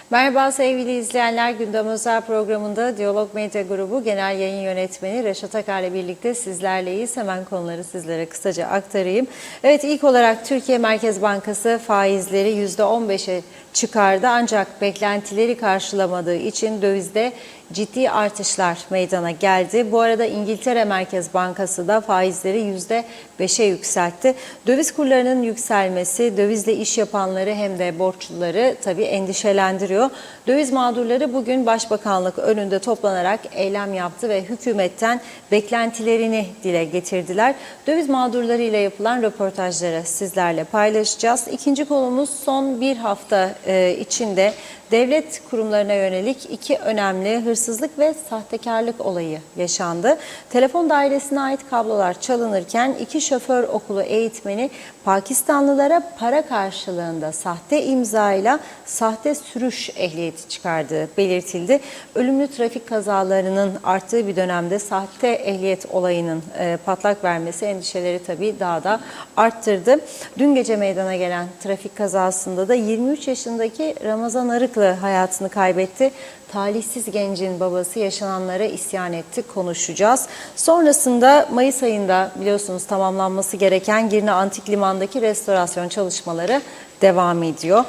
Merhaba sevgili izleyenler, Gündem Özel programında Diyalog Medya Grubu Genel Yayın Yönetmeni Reşat Akar ile birlikte sizlerleyiz. Hemen konuları sizlere kısaca aktarayım. Evet, ilk olarak Türkiye Merkez Bankası faizleri %15'e çıkardı, ancak beklentileri karşılamadığı için dövizde ciddi artışlar meydana geldi. Bu arada İngiltere Merkez Bankası da faizleri %5'e yükseltti. Döviz kurlarının yükselmesi dövizle iş yapanları hem de borçluları tabii endişelendiriyor. Döviz mağdurları bugün Başbakanlık önünde toplanarak eylem yaptı ve hükümetten beklentilerini dile getirdiler. Döviz mağdurları ile yapılan röportajları sizlerle paylaşacağız. İkinci konumuz, son bir hafta içinde devlet kurumlarına yönelik iki önemli hırsızlık ve sahtekarlık olayı yaşandı. Telefon dairesine ait kablolar çalınırken iki şoför okulu eğitmeni Pakistanlılara para karşılığında sahte imzayla sahte sürüş ehliyeti çıkardığı belirtildi. Ölümlü trafik kazalarının arttığı bir dönemde sahte ehliyet olayının patlak vermesi endişeleri tabii daha da arttırdı. Dün gece meydana gelen trafik kazasında da 23 yaşındaki Ramazan Arıklı hayatını kaybetti. Talihsiz gencin babası yaşananlara isyan etti. Konuşacağız. Sonrasında Mayıs ayında biliyorsunuz tamamlanması gereken Girne Antik Liman'daki restorasyon çalışmaları devam ediyor.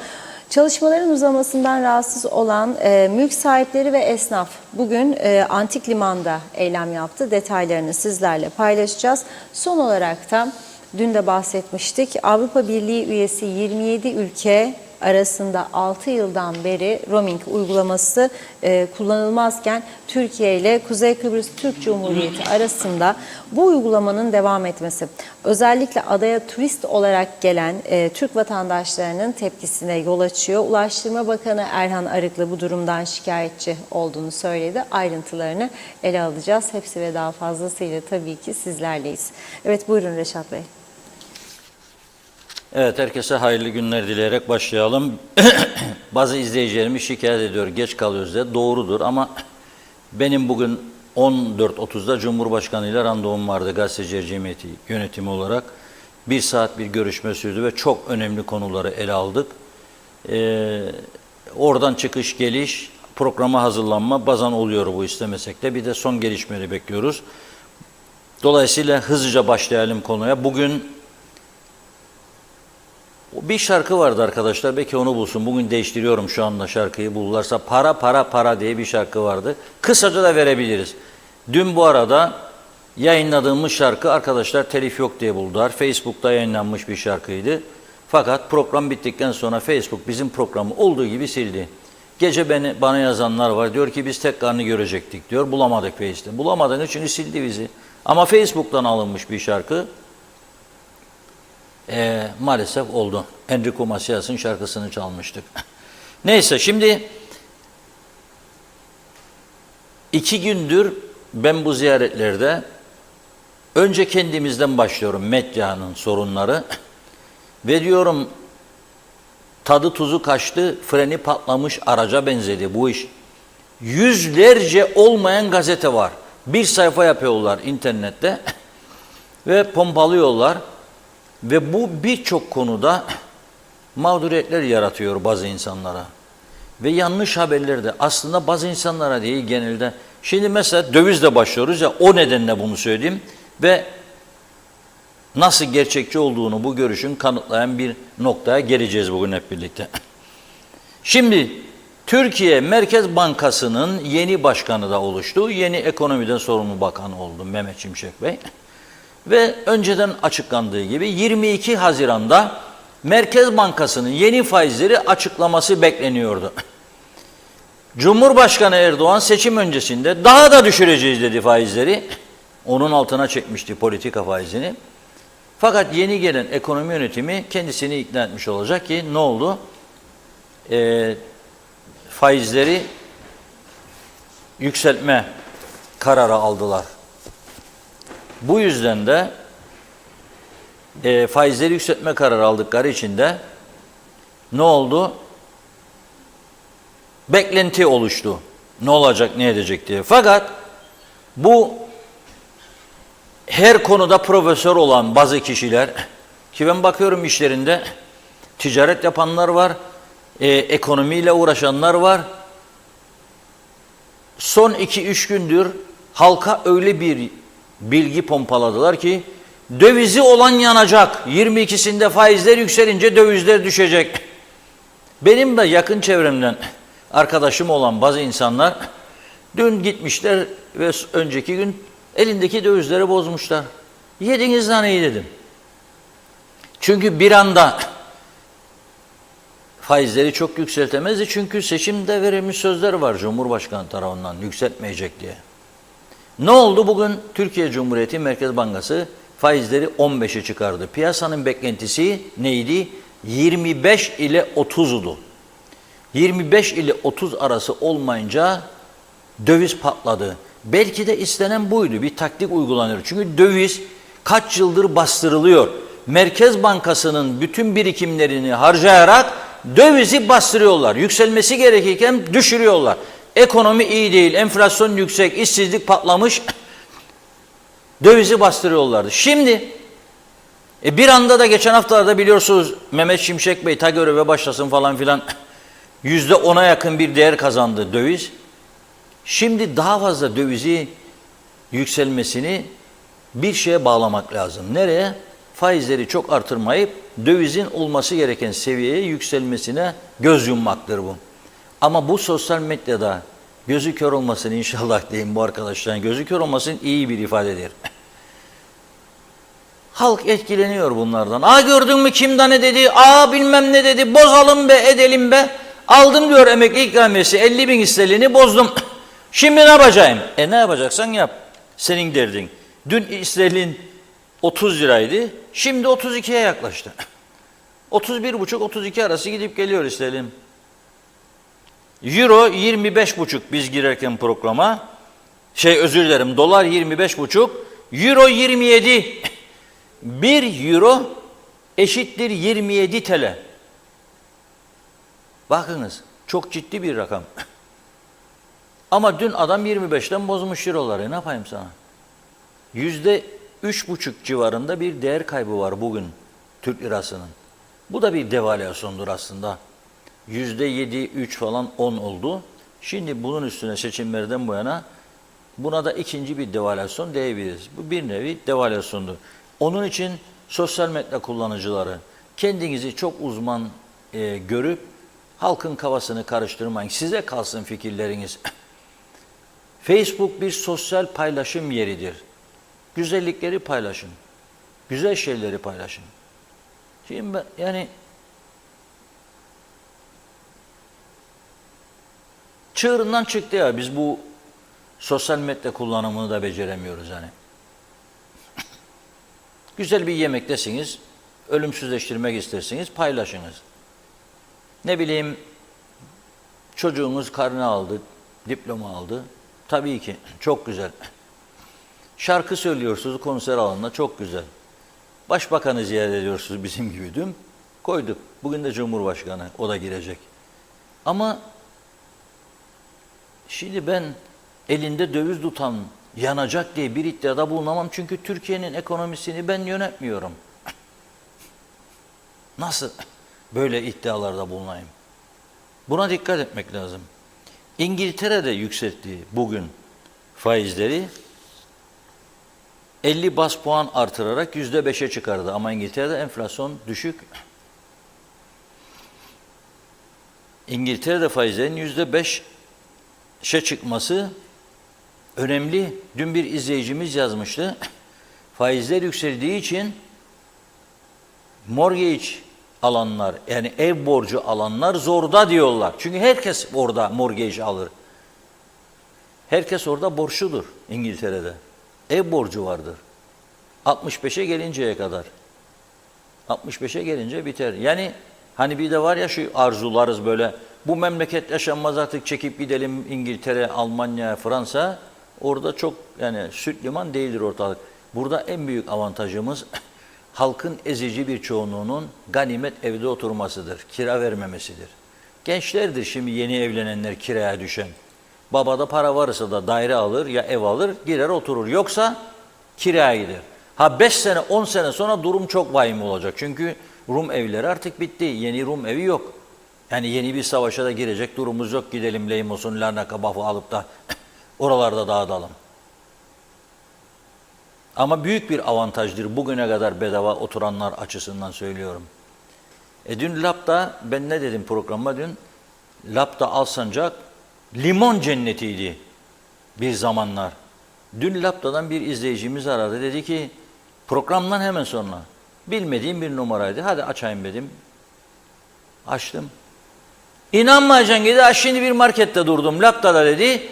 Çalışmaların uzamasından rahatsız olan mülk sahipleri ve esnaf bugün Antik Liman'da eylem yaptı. Detaylarını sizlerle paylaşacağız. Son olarak da dün de bahsetmiştik. Avrupa Birliği üyesi 27 ülke arasında 6 yıldan beri roaming uygulaması kullanılmazken Türkiye ile Kuzey Kıbrıs Türk Cumhuriyeti arasında bu uygulamanın devam etmesi, özellikle adaya turist olarak gelen Türk vatandaşlarının tepkisine yol açıyor. Ulaştırma Bakanı Erhan Arıklı bu durumdan şikayetçi olduğunu söyledi. Ayrıntılarını ele alacağız. Hepsi ve daha fazlasıyla tabii ki sizlerleyiz. Evet, buyurun Reşat Bey. Evet, herkese hayırlı günler dileyerek başlayalım. Bazı izleyicilerimiz şikayet ediyor, geç kalıyoruz diye. Doğrudur ama benim bugün 14.30'da Cumhurbaşkanı ile randevum vardı gazeteciler cemiyeti yönetimi olarak. 1 saat bir görüşme sürdü ve çok önemli konuları ele aldık. Oradan çıkış geliş, programa hazırlanma bazen oluyor bu istemesek de. Bir de son gelişmeleri bekliyoruz. Dolayısıyla hızlıca başlayalım konuya. Bugün bir şarkı vardı arkadaşlar, belki onu bulsun. Bugün değiştiriyorum şu anda şarkıyı, bulurlarsa. Para para para diye bir şarkı vardı. Kısaca da verebiliriz. Dün bu arada yayınladığımız şarkı arkadaşlar telif yok diye buldular. Facebook'ta yayınlanmış bir şarkıydı. Fakat program bittikten sonra Facebook bizim programı olduğu gibi sildi. Gece bana yazanlar var. Diyor ki biz tekrarını görecektik diyor. Bulamadık Face'te. Bulamadığını çünkü sildi bizi. Ama Facebook'tan alınmış bir şarkı. Maalesef oldu. Enrico Macias'ın şarkısını çalmıştık. Neyse, şimdi 2 gündür ben bu ziyaretlerde önce kendimizden başlıyorum, medyanın sorunları ve diyorum tadı tuzu kaçtı, freni patlamış araca benzedi bu iş. Yüzlerce olmayan gazete var. Bir sayfa yapıyorlar internette ve pompalıyorlar. Ve bu birçok konuda mağduriyetler yaratıyor bazı insanlara. Ve yanlış haberler de aslında bazı insanlara değil genelde. Şimdi mesela dövizle başlıyoruz ya, o nedenle bunu söyleyeyim. Ve nasıl gerçekçi olduğunu bu görüşün kanıtlayan bir noktaya geleceğiz bugün hep birlikte. Şimdi Türkiye Merkez Bankası'nın yeni başkanı da oluştu. Yeni ekonomiden sorumlu bakan oldu Mehmet Şimşek Bey. Ve önceden açıklandığı gibi 22 Haziran'da Merkez Bankası'nın yeni faizleri açıklaması bekleniyordu. Cumhurbaşkanı Erdoğan seçim öncesinde daha da düşüreceğiz dedi faizleri. Onun altına çekmişti politika faizini. Fakat yeni gelen ekonomi yönetimi kendisini ikna etmiş olacak ki ne oldu? Faizleri yükseltme kararı aldılar. Bu yüzden de faizleri yükseltme kararı aldıkları için de ne oldu? Beklenti oluştu. Ne olacak, ne edecek diye. Fakat bu her konuda profesör olan bazı kişiler ki ben bakıyorum işlerinde ticaret yapanlar var, ekonomiyle uğraşanlar var. Son 2-3 gündür halka öyle bir bilgi pompaladılar ki dövizi olan yanacak. 22'sinde faizler yükselince dövizler düşecek. Benim de yakın çevremden arkadaşım olan bazı insanlar dün gitmişler ve önceki gün elindeki dövizleri bozmuşlar. Yediniz naneyi dedim. Çünkü bir anda faizleri çok yükseltemezdi. Çünkü seçimde verilmiş sözler var Cumhurbaşkanı tarafından yükseltmeyecek diye. Ne oldu? Bugün Türkiye Cumhuriyeti Merkez Bankası faizleri 15'e çıkardı. Piyasanın beklentisi neydi? 25 ile 30'du. 25 ile 30 arası olmayınca döviz patladı. Belki de istenen buydu. Bir taktik uygulanıyor. Çünkü döviz kaç yıldır bastırılıyor. Merkez Bankası'nın bütün birikimlerini harcayarak dövizi bastırıyorlar. Yükselmesi gerekirken düşürüyorlar. Ekonomi iyi değil, enflasyon yüksek, işsizlik patlamış. Dövizi bastırıyorlardı. Şimdi bir anda da geçen haftalarda biliyorsunuz Mehmet Şimşek Bey ta göreve başlasın falan filan %10'a yakın bir değer kazandı döviz. Şimdi daha fazla dövizi yükselmesini bir şeye bağlamak lazım. Nereye? Faizleri çok artırmayıp dövizin olması gereken seviyeye yükselmesine göz yummaktır bu. Ama bu sosyal medyada gözü kör olmasın inşallah diyeyim bu arkadaşların. Gözü kör olmasın iyi bir ifadedir. Halk etkileniyor bunlardan. Aa gördün mü kimden ne dedi? Aa bilmem ne dedi. Bozalım be edelim be. Aldım diyor emekli ikramiyesi 50.000 istediğini bozdum. Şimdi ne yapacağım? Ne yapacaksan yap. Senin derdin. Dün İsrail'in 30 liraydı. Şimdi 32'ye yaklaştı. 31,5-32 arası gidip geliyor İsrail'in. Euro 25,5 biz girerken programa. Özür dilerim dolar 25,5. Euro 27. 1 euro eşittir 27 TL. Bakınız çok ciddi bir rakam. Ama dün adam 25'ten bozmuş euroları. Ne yapayım sana? %3,5 civarında bir değer kaybı var bugün Türk lirasının. Bu da bir devalüasyondur aslında. %7, 3 falan 10 oldu. Şimdi bunun üstüne seçimlerden bu yana buna da ikinci bir devalüasyon diyebiliriz. Bu bir nevi devalüasyondur. Onun için sosyal medya kullanıcıları kendinizi çok uzman görüp halkın kafasını karıştırmayın. Size kalsın fikirleriniz. Facebook bir sosyal paylaşım yeridir. Güzellikleri paylaşın. Güzel şeyleri paylaşın. Şimdi yani çığırından çıktı ya biz bu sosyal medya kullanımını da beceremiyoruz hani. Güzel bir yemektesiniz, ölümsüzleştirmek istersiniz, paylaşınız. Ne bileyim çocuğunuz karne aldı, diploma aldı. Tabii ki çok güzel. Şarkı söylüyorsunuz konser alanında çok güzel. Başbakanı ziyaret ediyorsunuz bizim gibi dün. Koyduk. Bugün de Cumhurbaşkanı o da girecek. Ama şimdi ben elinde döviz tutan yanacak diye bir iddiada bulunamam. Çünkü Türkiye'nin ekonomisini ben yönetmiyorum. Nasıl böyle iddialarda bulunayım? Buna dikkat etmek lazım. İngiltere'de yükseltti bugün faizleri. 50 bas puan artırarak %5'e çıkardı. Ama İngiltere'de enflasyon düşük. İngiltere'de faizlerin %5'e çıkması önemli. Dün bir izleyicimiz yazmıştı. Faizler yükseldiği için mortgage alanlar yani ev borcu alanlar zorda diyorlar. Çünkü herkes orada mortgage alır. Herkes orada borçludur İngiltere'de. Ev borcu vardır. 65'e gelinceye kadar. 65'e gelince biter. Yani hani bir de var ya şu arzularız böyle bu memleket yaşanmaz artık çekip gidelim İngiltere, Almanya, Fransa. Orada çok yani süt liman değildir ortalık. Burada en büyük avantajımız halkın ezici bir çoğunluğunun ganimet evde oturmasıdır. Kira vermemesidir. Gençlerdir şimdi yeni evlenenler kiraya düşen. Babada para varsa da daire alır ya ev alır girer oturur. Yoksa kiraya gider. Ha 5 sene 10 sene sonra durum çok vahim olacak. Çünkü Rum evleri artık bitti. Yeni Rum evi yok. Yani yeni bir savaşa da girecek durumumuz yok. Gidelim Leymos'un Larnaka Baf'ı alıp da oralarda dağıtalım. Ama büyük bir avantajdır bugüne kadar bedava oturanlar açısından söylüyorum. Dün LAP'ta ben ne dedim programa dün? LAP'ta Alsancak limon cennetiydi bir zamanlar. Dün LAP'tadan bir izleyicimiz aradı. Dedi ki programdan hemen sonra bilmediğim bir numaraydı. Hadi açayım dedim. Açtım. İnanmayacaksın dedi. Şimdi bir markette durdum. LAP'ta da dedi.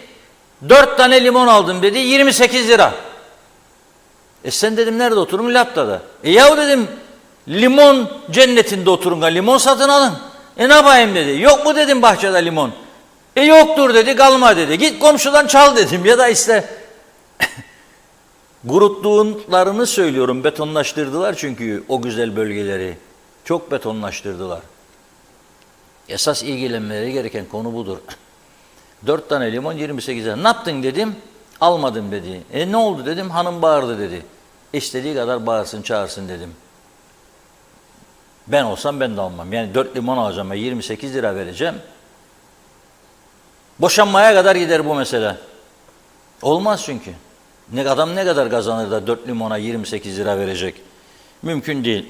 4 tane limon aldım dedi. 28 lira. Sen dedim nerede oturum? LAP'ta. Yahu dedim limon cennetinde oturun. Limon satın alın. Ne yapayım dedi. Yok mu dedim bahçede limon. Yoktur dedi, kalma dedi. Git komşudan çal dedim. Ya da işte kuruttuklarını söylüyorum. Betonlaştırdılar çünkü o güzel bölgeleri. Çok betonlaştırdılar. Esas ilgilenmeleri gereken konu budur. 4 tane limon 28 lira. Ne yaptın dedim. Almadım dedi. Ne oldu dedim. Hanım bağırdı dedi. İstediği kadar bağırsın çağırsın dedim. Ben olsam ben de almam. Yani 4 limon alacağım ve 28 lira vereceğim. Boşanmaya kadar gider bu mesele. Olmaz çünkü. Adam ne kadar kazanır da 4 limona 28 lira verecek? Mümkün değil.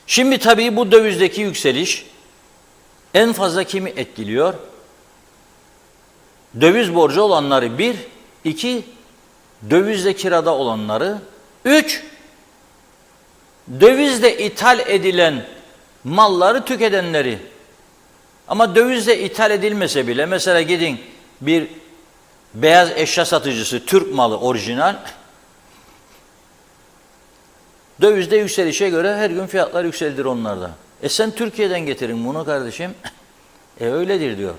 Şimdi tabii bu dövizdeki yükseliş en fazla kimi etkiliyor? Döviz borcu olanları 1, 2, dövizle kirada olanları, 3, dövizle ithal edilen malları tüketenleri. Ama dövizle ithal edilmese bile mesela gidin bir beyaz eşya satıcısı Türk malı orijinal dövizde yükselişe göre her gün fiyatlar yükseldir onlarda. Sen Türkiye'den getirin bunu kardeşim. Öyledir diyor.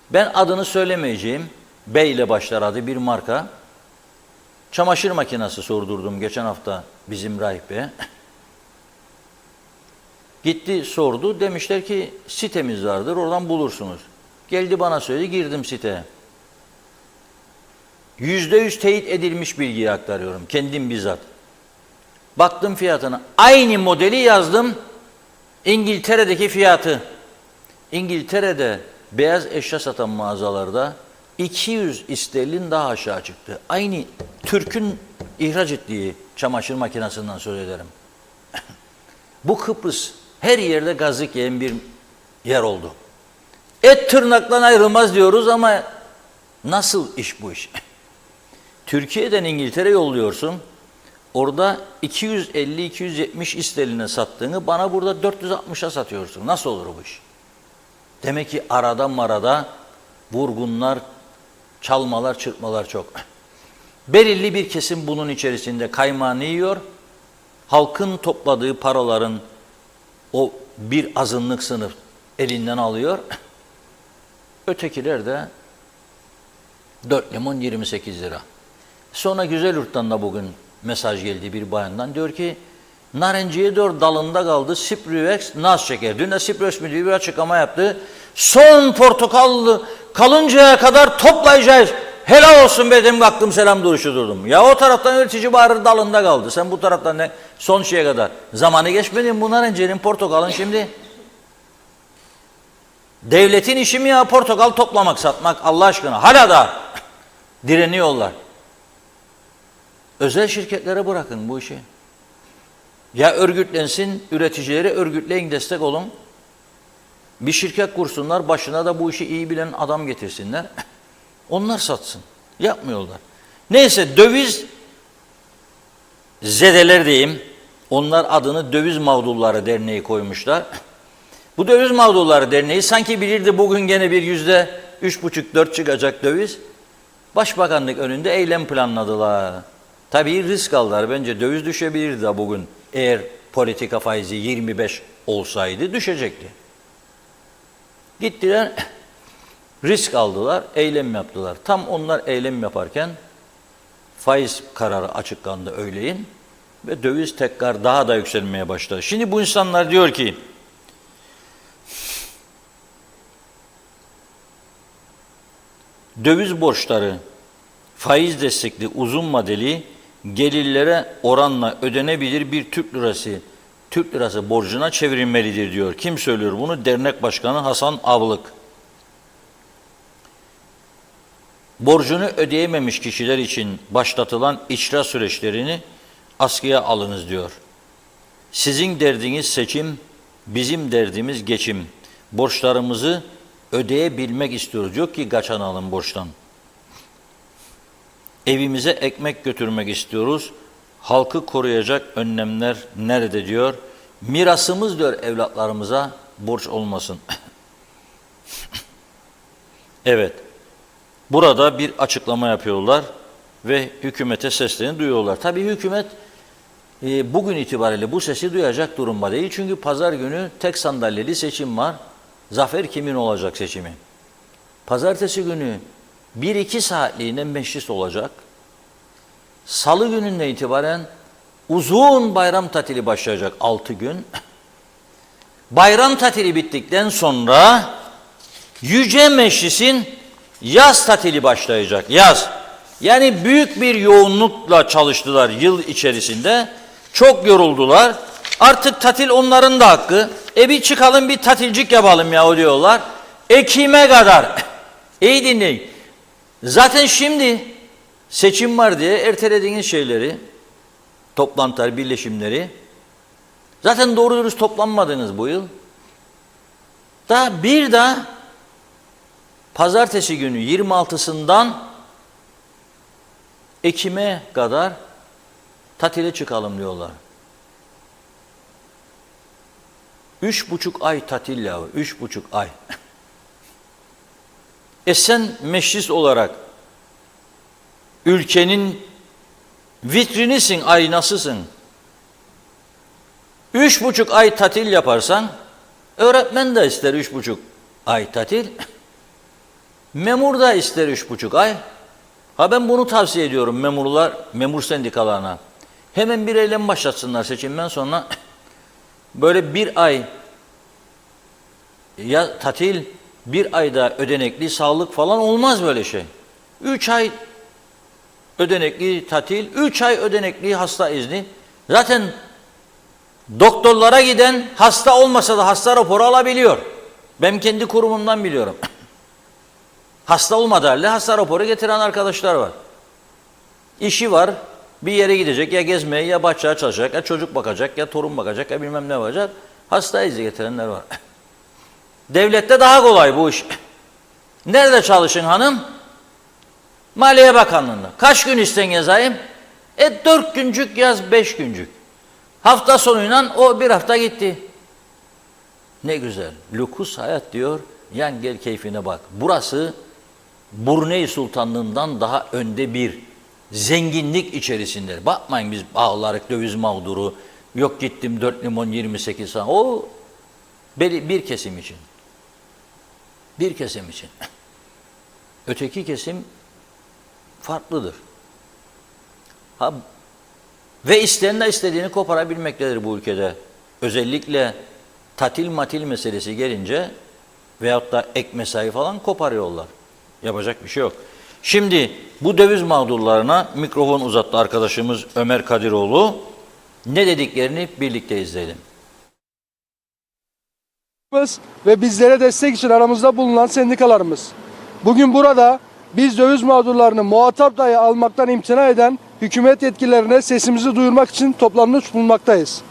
Ben adını söylemeyeceğim. B ile başlar adı bir marka. Çamaşır makinesi sordurdum geçen hafta bizim Rahip Bey'e. Gitti sordu. Demişler ki sitemiz vardır oradan bulursunuz. Geldi bana söyledi girdim siteye. %100 teyit edilmiş bilgiyi aktarıyorum. Kendim bizzat. Baktım fiyatına. Aynı modeli yazdım. İngiltere'deki fiyatı. İngiltere'de beyaz eşya satan mağazalarda 200 sterlin daha aşağı çıktı. Aynı Türk'ün ihraç ettiği çamaşır makinesinden söz ederim. Bu Kıbrıs her yerde gazlık yiyen bir yer oldu. Et tırnaktan ayrılmaz diyoruz ama nasıl iş bu iş? Türkiye'den İngiltere yolluyorsun. Orada 250-270 sterline sattığını bana burada 460'a satıyorsun. Nasıl olur bu iş? Demek ki arada marada vurgunlar, çalmalar, çırpmalar çok. Belirli bir kesim bunun içerisinde kaymağını yiyor. Halkın topladığı paraların o bir azınlık sınıf elinden alıyor. Ötekiler de 4 limon 28 lira. Sonra Güzelyurt'tan da bugün mesaj geldi bir bayandan. Diyor ki narenciye diyor dalında kaldı. Siprivex naz şeker. Dün de Siprivex müdürü bir açıklama yaptı. Son portakal kalıncaya kadar toplayacağız. Helal olsun be dedim kalktım selam duruşu durdum. Ya o taraftan üretici bağırır dalında kaldı. Sen bu taraftan ne? Son şeye kadar. Zamanı geçmedi mi bu narenciyenin portakalın şimdi? Devletin işi mi ya portakal toplamak satmak Allah aşkına? Hala da direniyorlar. Özel şirketlere bırakın bu işi. Ya örgütlensin, üreticileri örgütleyin, destek olun. Bir şirket kursunlar, başına da bu işi iyi bilen adam getirsinler. Onlar satsın. Yapmıyorlar. Neyse döviz zedeler diyeyim. Onlar adını Döviz Mağdurları Derneği koymuşlar. Bu Döviz Mağdurları Derneği sanki bilirdi bugün gene bir %3,5-4 çıkacak döviz. Başbakanlık önünde eylem planladılar. Tabii risk aldılar. Bence döviz düşebilirdi de bugün. Eğer politika faizi 25 olsaydı düşecekti. Gittiler, risk aldılar, eylem yaptılar. Tam onlar eylem yaparken faiz kararı açıklandı öğleyin ve döviz tekrar daha da yükselmeye başladı. Şimdi bu insanlar diyor ki döviz borçları faiz destekli uzun vadeli gelirlere oranla ödenebilir bir Türk lirası Türk lirası borcuna çevrilmelidir diyor. Kim söylüyor bunu? Dernek Başkanı Hasan Avlık. Borcunu ödeyememiş kişiler için başlatılan icra süreçlerini askıya alınız diyor. Sizin derdiniz seçim, bizim derdimiz geçim. Borçlarımızı ödeyebilmek istiyoruz. Yok ki kaçanalım borçtan. Evimize ekmek götürmek istiyoruz. Halkı koruyacak önlemler nerede diyor. Mirasımız diyor evlatlarımıza borç olmasın. Evet. Burada bir açıklama yapıyorlar ve hükümete seslerini duyuyorlar. Tabii hükümet bugün itibariyle bu sesi duyacak durumda değil. Çünkü pazar günü tek sandalyeli seçim var. Zafer kimin olacak seçimi. Pazartesi günü 1-2 saatliğine meclis olacak. Salı gününden itibaren uzun bayram tatili başlayacak 6 gün. Bayram tatili bittikten sonra Yüce Meclis'in yaz tatili başlayacak. Yaz. Yani büyük bir yoğunlukla çalıştılar yıl içerisinde. Çok yoruldular. Artık tatil onların da hakkı. Bir çıkalım bir tatilcik yapalım ya diyorlar. Ekim'e kadar. İyi dinleyin. Zaten şimdi seçim var diye ertelediğiniz şeyleri, toplantılar, birleşimleri, zaten doğru dürüst toplanmadınız bu yıl. Bir de pazartesi günü 26'sından Ekim'e kadar tatile çıkalım diyorlar. 3,5 ay tatil ya, 3,5 ay. Sen meclis olarak ülkenin vitrinisin, aynasısın. 3,5 ay tatil yaparsan, öğretmen de ister 3,5 ay tatil, memur da ister 3,5 ay. Ben bunu tavsiye ediyorum memur sendikalarına. Hemen bir eylem başlatsınlar seçimden sonra. Böyle bir ay ya tatil, bir ayda ödenekli sağlık falan olmaz böyle şey. 3 ay ödenekli tatil, 3 ay ödenekli hasta izni. Zaten doktorlara giden hasta olmasa da hasta raporu alabiliyor. Ben kendi kurumumdan biliyorum. Hasta olmadığı halde hasta raporu getiren arkadaşlar var. İşi var, bir yere gidecek, ya gezmeye, ya bahçeye çalışacak, ya çocuk bakacak, ya torun bakacak, ya bilmem ne bakacak. Hasta izni getirenler var. Devlette daha kolay bu iş. Nerede çalışın hanım? Maliye Bakanlığı'nda. Kaç gün isten yazayım? 4 güncük yaz, 5 güncük. Hafta sonuyla o bir hafta gitti. Ne güzel. Lükus hayat diyor. Yan gel keyfine bak. Burası Brunei Sultanlığından daha önde bir zenginlik içerisinde. Bakmayın biz ağlarık, döviz mağduru. Yok gittim 4 limon 28 sene. O bir kesim için. Bir kesim için. Öteki kesim farklıdır. Ve isteyen de istediğini koparabilmektedir bu ülkede. Özellikle tatil matil meselesi gelince veyahut da ek mesai falan koparıyorlar. Yapacak bir şey yok. Şimdi bu döviz mağdurlarına mikrofon uzattı arkadaşımız Ömer Kadiroğlu. Ne dediklerini birlikte izleyelim. Ve bizlere destek için aramızda bulunan sendikalarımız. Bugün burada biz döviz mağdurlarını muhatap dahi almaktan imtina eden hükümet yetkililerine sesimizi duyurmak için toplanmış bulunmaktayız.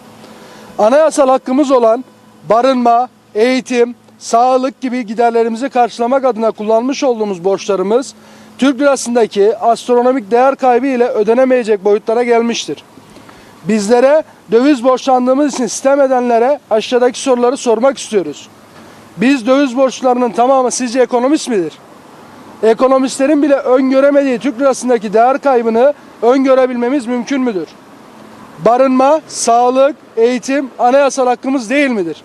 Anayasal hakkımız olan barınma, eğitim, sağlık gibi giderlerimizi karşılamak adına kullanmış olduğumuz borçlarımız Türk lirasındaki astronomik değer kaybı ile ödenemeyecek boyutlara gelmiştir. Bizlere döviz borçlandığımız için sitem edenlere aşağıdaki soruları sormak istiyoruz. Biz döviz borçlarının tamamı sizce ekonomist midir? Ekonomistlerin bile öngöremediği Türk lirasındaki değer kaybını öngörebilmemiz mümkün müdür? Barınma, sağlık, eğitim anayasal hakkımız değil midir?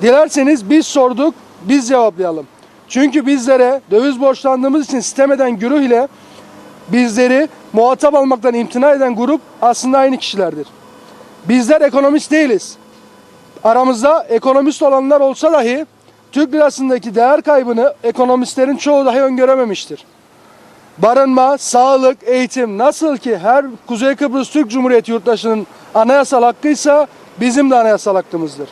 Dilerseniz biz sorduk, biz cevaplayalım. Çünkü bizlere döviz borçlandığımız için sitem eden güruh ile bizleri muhatap almaktan imtina eden grup aslında aynı kişilerdir. Bizler ekonomist değiliz. Aramızda ekonomist olanlar olsa dahi Türk lirasındaki değer kaybını ekonomistlerin çoğu dahi öngörememiştir. Barınma, sağlık, eğitim nasıl ki her Kuzey Kıbrıs Türk Cumhuriyeti yurttaşının anayasal hakkıysa bizim de anayasal hakkımızdır.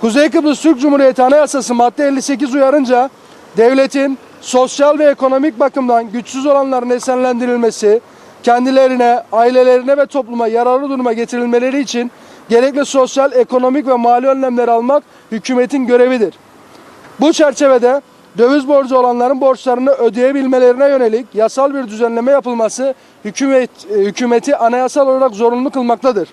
Kuzey Kıbrıs Türk Cumhuriyeti Anayasası madde 58 uyarınca devletin sosyal ve ekonomik bakımdan güçsüz olanların esenlendirilmesi, kendilerine, ailelerine ve topluma yararlı duruma getirilmeleri için gerekli sosyal, ekonomik ve mali önlemleri almak hükümetin görevidir. Bu çerçevede döviz borcu olanların borçlarını ödeyebilmelerine yönelik yasal bir düzenleme yapılması hükümeti anayasal olarak zorunlu kılmaktadır.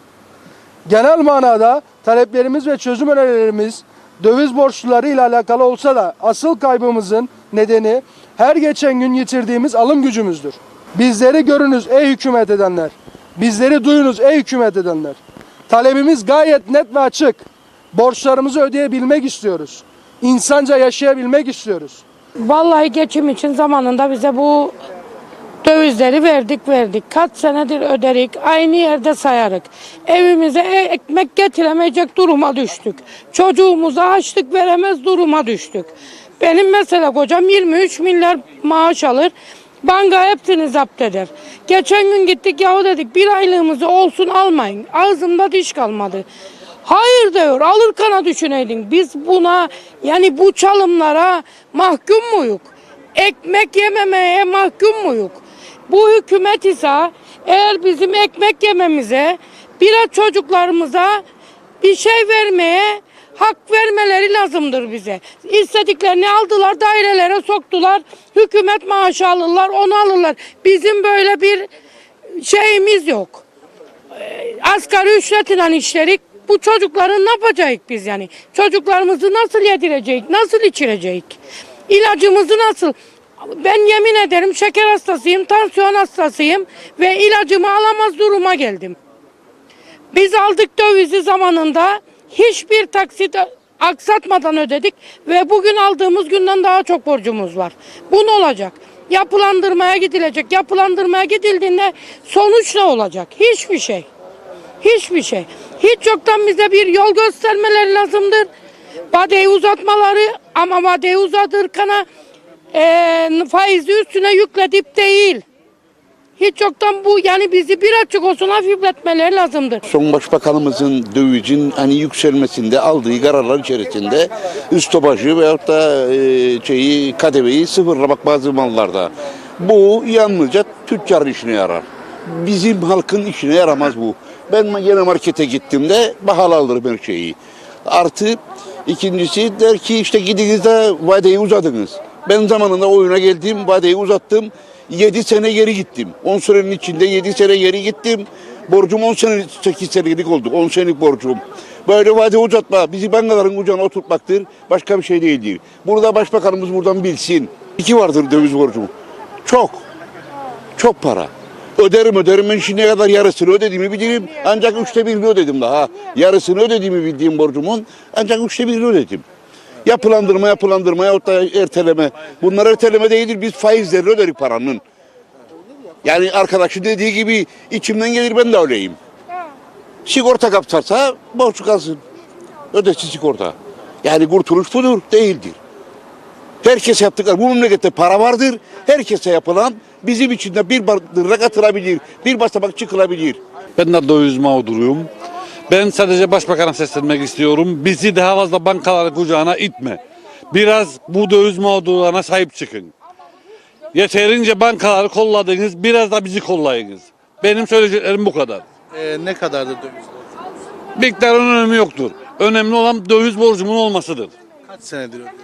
Genel manada taleplerimiz ve çözüm önerilerimiz döviz borçluları ile alakalı olsa da asıl kaybımızın nedeni her geçen gün yitirdiğimiz alım gücümüzdür. Bizleri görünüz ey hükümet edenler. Bizleri duyunuz ey hükümet edenler. Talebimiz gayet net ve açık. Borçlarımızı ödeyebilmek istiyoruz. İnsanca yaşayabilmek istiyoruz. Vallahi geçim için zamanında bize bu dövizleri verdik. Kaç senedir öderik, aynı yerde sayarık. Evimize ekmek getiremeyecek duruma düştük. Çocuğumuza açlık veremez duruma düştük. Benim mesela kocam 23 milyar maaş alır. Banka hepsini zapt eder. Geçen gün gittik yahu dedik bir aylığımızı olsun almayın. Ağzımda diş kalmadı. Hayır diyor, alırkana düşüneydin. Biz buna yani bu çalımlara mahkum muyuk? Ekmek yememeye mahkum muyuk? Bu hükümet ise eğer bizim ekmek yememize, biraz çocuklarımıza bir şey vermeye hak vermeleri lazımdır bize. İstediklerini aldılar, dairelere soktular. Hükümet maaşı alırlar, onu alırlar. Bizim böyle bir şeyimiz yok. Asgari ücretle işlerik. Bu çocukların ne yapacağız biz yani? Çocuklarımızı nasıl yedireceğiz? Nasıl içireceğiz? İlacımızı nasıl? Ben yemin ederim şeker hastasıyım, tansiyon hastasıyım ve ilacımı alamaz duruma geldim. Biz aldık dövizi zamanında hiçbir taksit aksatmadan ödedik ve bugün aldığımız günden daha çok borcumuz var. Bu ne olacak? Yapılandırmaya gidilecek. Yapılandırmaya gidildiğinde sonuç ne olacak? Hiçbir şey. Hiçbir şey. Hiç yoktan bize bir yol göstermeleri lazımdır. Vadeyi uzatmaları ama vadeyi uzatırken faizi üstüne yükledip değil. Hiç yoktan bu yani bizi bir açık olsun hafifletmeleri lazımdır. Son Başbakanımızın dövizin hani yükselmesinde aldığı kararlar içerisinde üstbaşı veyahut da KDV'yi sıfırlamak bazı mallarda. Bu yalnızca tüccar işine yarar. Bizim halkın işine yaramaz bu. Ben yine markete gittiğimde pahalı alırım her şeyi. Artı ikincisi der ki işte gidiniz de vadeyi uzadınız. Ben zamanında oyuna geldim, vadeyi uzattım. 7 sene geri gittim. 10 senenin içinde 7 sene geri gittim. Borcum 10 sene, 8 senelik oldu. 10 senelik borcum. Böyle vade uzatma, bizi bankaların kucağına oturtmaktır. Başka bir şey değildir. Burada başbakanımız buradan bilsin. 2 vardır döviz borcum. Çok. Çok para. Öderim ben şimdiye kadar yarısını ödediğimi bilirim. Ancak 1/3'ünü ödedim daha. Yarısını ödediğimi bildiğim borcumun ancak 1/3'ünü ödedim. Yapılandırma yahut da erteleme. Bunlar erteleme değildir. Biz faizlerini öderik paranın. Yani arkadaşın dediği gibi içimden gelir ben de öyleyim. Sigorta kapsarsa borç kalsın. Ödesin sigorta. Yani kurtuluş budur, değildir. Herkes yaptıkları, bu memlekette para vardır. Herkese yapılan bizim için de bir bardak atılabilir, bir basamak çıkılabilir. Ben de döviz mağduruyum. Ben sadece başbakana seslenmek istiyorum. Bizi daha fazla bankaların kucağına itme. Biraz bu döviz mağdurlarına sahip çıkın. Yeterince bankaları kolladınız, biraz da bizi kollayınız. Benim söyleyeceklerim bu kadar. Ne kadardır döviz borcu? Miktarın önemi yoktur. Önemli olan döviz borcumun olmasıdır. Kaç senedir ödüyorsunuz?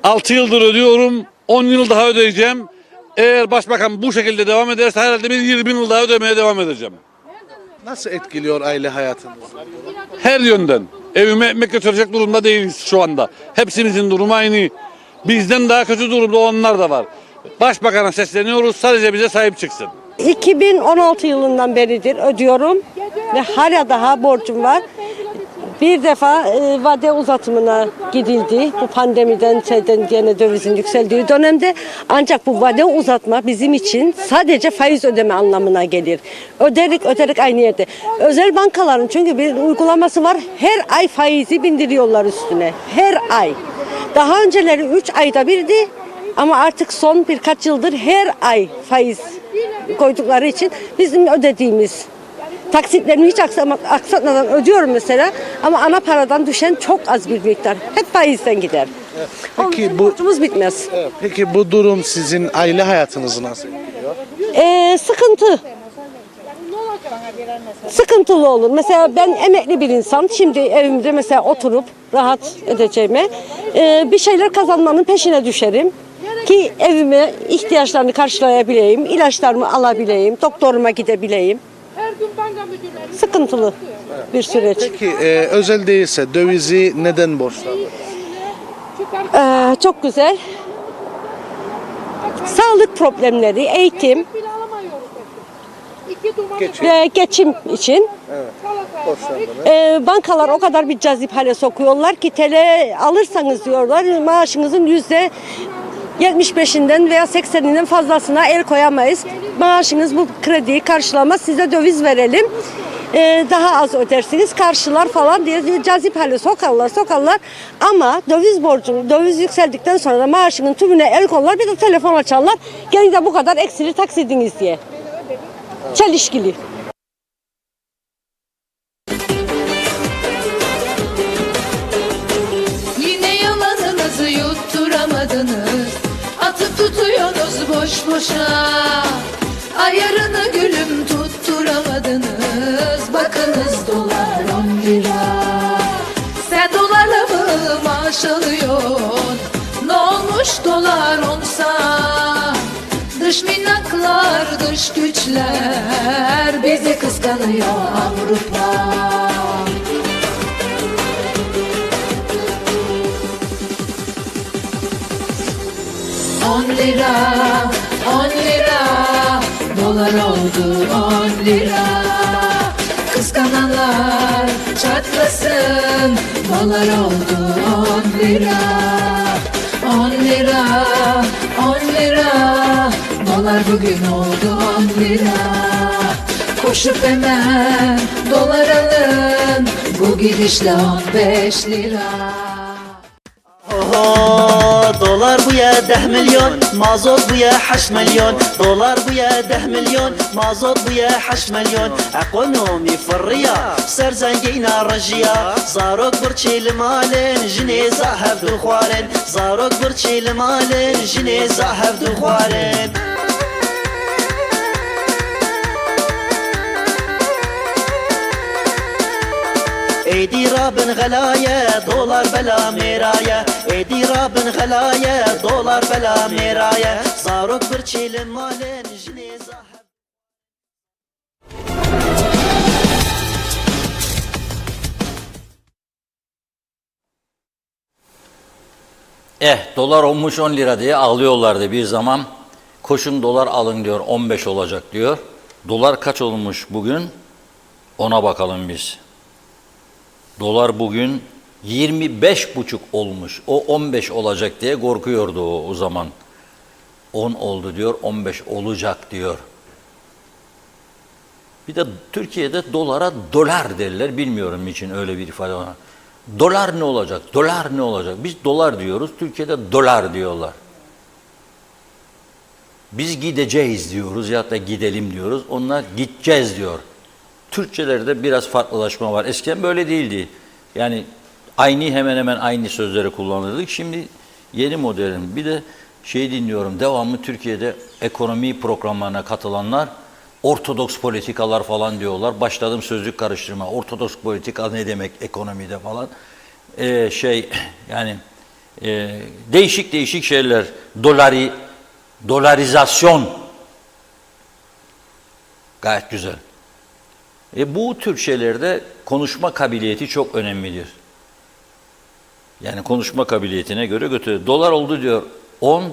6 yıldır ödüyorum, 10 yıl daha ödeyeceğim. Eğer başbakan bu şekilde devam ederse herhalde bir 20 yıl daha ödemeye devam edeceğim. Nasıl etkiliyor aile hayatınızı? Her yönden. Evime ekmek götürecek durumda değiliz şu anda. Hepsimizin durumu aynı. Bizden daha kötü durumda olanlar da var. Başbakan'a sesleniyoruz, sadece bize sahip çıksın. 2016 yılından beridir ödüyorum ve hala daha borcum var. Bir defa vade uzatımına gidildi. Bu pandemiden yine dövizin yükseldiği dönemde. Ancak bu vade uzatma bizim için sadece faiz ödeme anlamına gelir. Öderik aynı yerde. Özel bankaların çünkü bir uygulaması var. Her ay faizi bindiriyorlar üstüne. Her ay. Daha önceleri 3 ayda birdi. Ama artık son birkaç yıldır her ay faiz koydukları için bizim ödediğimiz Taksitlerimi hiç aksatmadan ödüyorum mesela. Ama ana paradan düşen çok az bir miktar. Hep faizden gider. Peki Borcumuz bitmez. peki bu durum sizin aile hayatınızı nasıl etkiliyor? Sıkıntı. Sıkıntılı olur. Mesela ben emekli bir insan. Şimdi evimde mesela oturup rahat edeceğime bir şeyler kazanmanın peşine düşerim. Ki evime ihtiyaçlarını karşılayabileyim, ilaçlarımı alabileyim, doktoruma gidebileyim. Sıkıntılı bir süreç. Peki özel değilse dövizi neden borçlandınız? Çok güzel. Sağlık problemleri, eğitim ve geçim için. Bankalar o kadar bir cazip hale sokuyorlar ki TL alırsanız diyorlar maaşınızın %75'inden veya 80'inden fazlasına el koyamayız. Maaşınız bu krediyi karşılamaz, size döviz verelim. Daha az ödersiniz, karşılar falan diye cazip hale sokarlar. Ama döviz yükseldikten sonra da maaşının tümüne el koyarlar, bir de telefon açarlar. Gelin de bu kadar eksili taksidiniz diye. Çelişkili. Yine yalanınızı yutturamadınız. Atıp tutuyorsunuz boş boşa. Ayarını gülüm tutturamadınız. Bakınız dolar 10 lira. Sen dolarla mı maaş alıyorsun? Ne olmuş dolar onsa? Dış minnaklar, dış güçler bizi kıskanıyor Avrupa. 10 lira, 10 lira, dolar oldu 10 lira. Kıskananlar çatlasın, dolar oldu 10 lira. 10 lira, 10 lira, dolar bugün oldu 10 lira. Koşup hemen dolar alın, bu gidişle 15 lira. dolar bu ya 10 milyon, mazot bu ya 8 milyon. Dolar bu ya 10 milyon, mazot bu ya 8 milyon. Ekonomi fırriya, serzengina rıjiya. Zarok burçil malin, jine zahev dukhwarin. Zarok burçil malin, jine zahev dukhwarin. ايدي رابن غلاية دولار بلا ميراية ايدي رابن غلاية دولار بلا ميراية صاروك برشي المالين جنيزة. Dolar olmuş 10 lira diye ağlıyorlardı bir zaman. Koşun dolar alın diyor, 15 olacak diyor. Dolar kaç olmuş bugün? Ona bakalım biz. Dolar bugün 25,5 olmuş. O 15 olacak diye korkuyordu o zaman. 10 oldu diyor, 15 olacak diyor. Bir de Türkiye'de dolara dolar derler. Bilmiyorum için öyle bir ifade var. Dolar ne olacak? Dolar ne olacak? Biz dolar diyoruz, Türkiye'de dolar diyorlar. Biz gideceğiz diyoruz ya da gidelim diyoruz. Onlar gideceğiz diyor. Türkçelerde biraz farklılaşma var. Eskiden böyle değildi. Yani hemen hemen aynı sözleri kullanırdık. Şimdi yeni modelin. Bir de dinliyorum. Devamlı Türkiye'de ekonomi programlarına katılanlar ortodoks politikalar falan diyorlar. Başladım sözlük karıştırma. Ortodoks politika ne demek ekonomide falan. Değişik değişik şeyler. Dolarizasyon. Gayet güzel. Bu tür şeylerde konuşma kabiliyeti çok önemlidir. Yani konuşma kabiliyetine göre götürüyor. Dolar oldu diyor 10,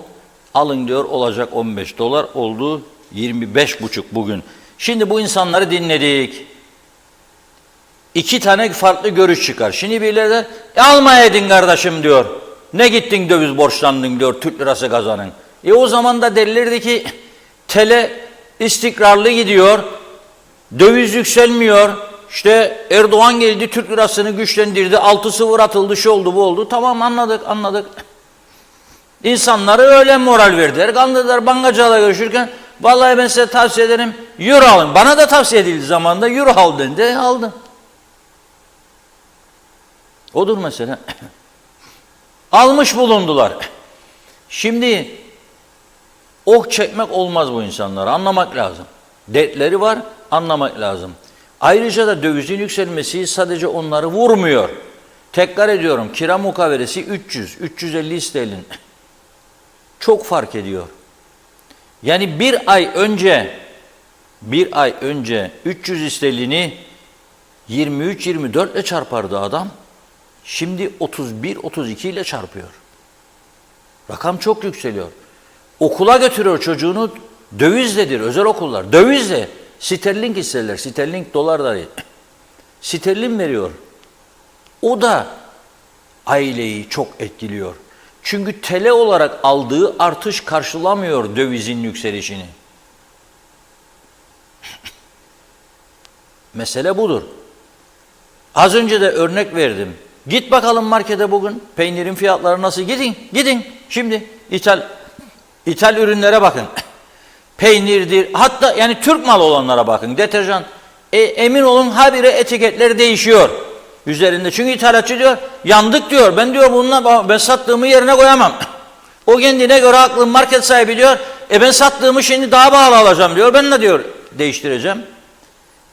alın diyor olacak 15. Dolar oldu 25,5 bugün. Şimdi bu insanları dinledik. 2 tane farklı görüş çıkar. Şimdi birileri de almayaydın kardeşim diyor. Ne gittin döviz borçlandın diyor, Türk lirası kazanın. O zaman da denilirdi ki TL istikrarlı gidiyor. Döviz yükselmiyor. İşte Erdoğan geldi, Türk lirasını güçlendirdi. 6-0 atıldı, şu oldu, bu oldu. Tamam, anladık. İnsanları öyle moral verdiler. Kandırdılar, bankacılarla görüşürken Vallahi ben size tavsiye ederim, euro alın. Bana da tavsiye edildi zamanında, euro al dendi, aldım. Odur mesela. Almış bulundular. Şimdi ok çekmek olmaz bu insanlara, anlamak lazım. Dertleri var, anlamak lazım. Ayrıca da dövizin yükselmesi sadece onları vurmuyor. Tekrar ediyorum, kira mukavelesi 300-350 sterlin. Çok fark ediyor. Yani bir ay önce 300 sterlini 23-24 ile çarpardı adam. Şimdi 31-32 ile çarpıyor. Rakam çok yükseliyor. Okula götürüyor çocuğunu, dövizledir özel okullar. Dövizle, sterling isterler, sterling dolar da değil. Sterlin veriyor. O da aileyi çok etkiliyor. Çünkü TL olarak aldığı artış karşılamıyor dövizin yükselişini. Mesele budur. Az önce de örnek verdim. Git bakalım markete bugün. Peynirin fiyatları nasıl? Gidin. Şimdi ithal ürünlere bakın. Peynirdir. Hatta yani Türk malı olanlara bakın. Deterjan. Emin olun habire etiketleri değişiyor üzerinde. Çünkü ithalatçı diyor, yandık diyor. Ben diyor bununla ben sattığımı yerine koyamam. O kendine göre haklı, market sahibi diyor. Ben sattığımı şimdi daha pahalı alacağım diyor. Ben de diyor değiştireceğim.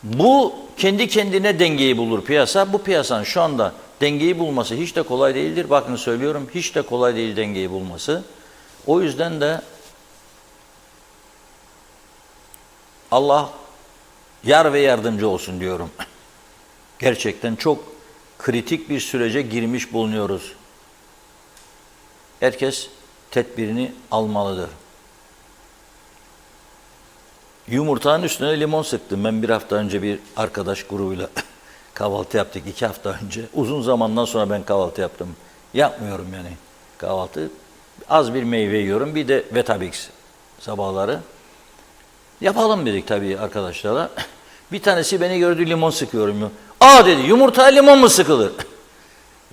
Bu kendi kendine dengeyi bulur piyasa. Bu piyasanın şu anda dengeyi bulması hiç de kolay değildir. Bakın söylüyorum, hiç de kolay değil dengeyi bulması. O yüzden de Allah yar ve yardımcı olsun diyorum. Gerçekten çok kritik bir sürece girmiş bulunuyoruz. Herkes tedbirini almalıdır. Yumurtanın üstüne limon sıktım. Ben bir hafta önce bir arkadaş grubuyla kahvaltı yaptık. 2 hafta önce. Uzun zamandan sonra ben kahvaltı yaptım. Yapmıyorum yani kahvaltı. Az bir meyve yiyorum. Bir de Vetabix sabahları. Yapalım dedik tabii arkadaşlarla. Bir tanesi beni gördü, limon sıkıyorum. Aa dedi, yumurtaya limon mu sıkılır?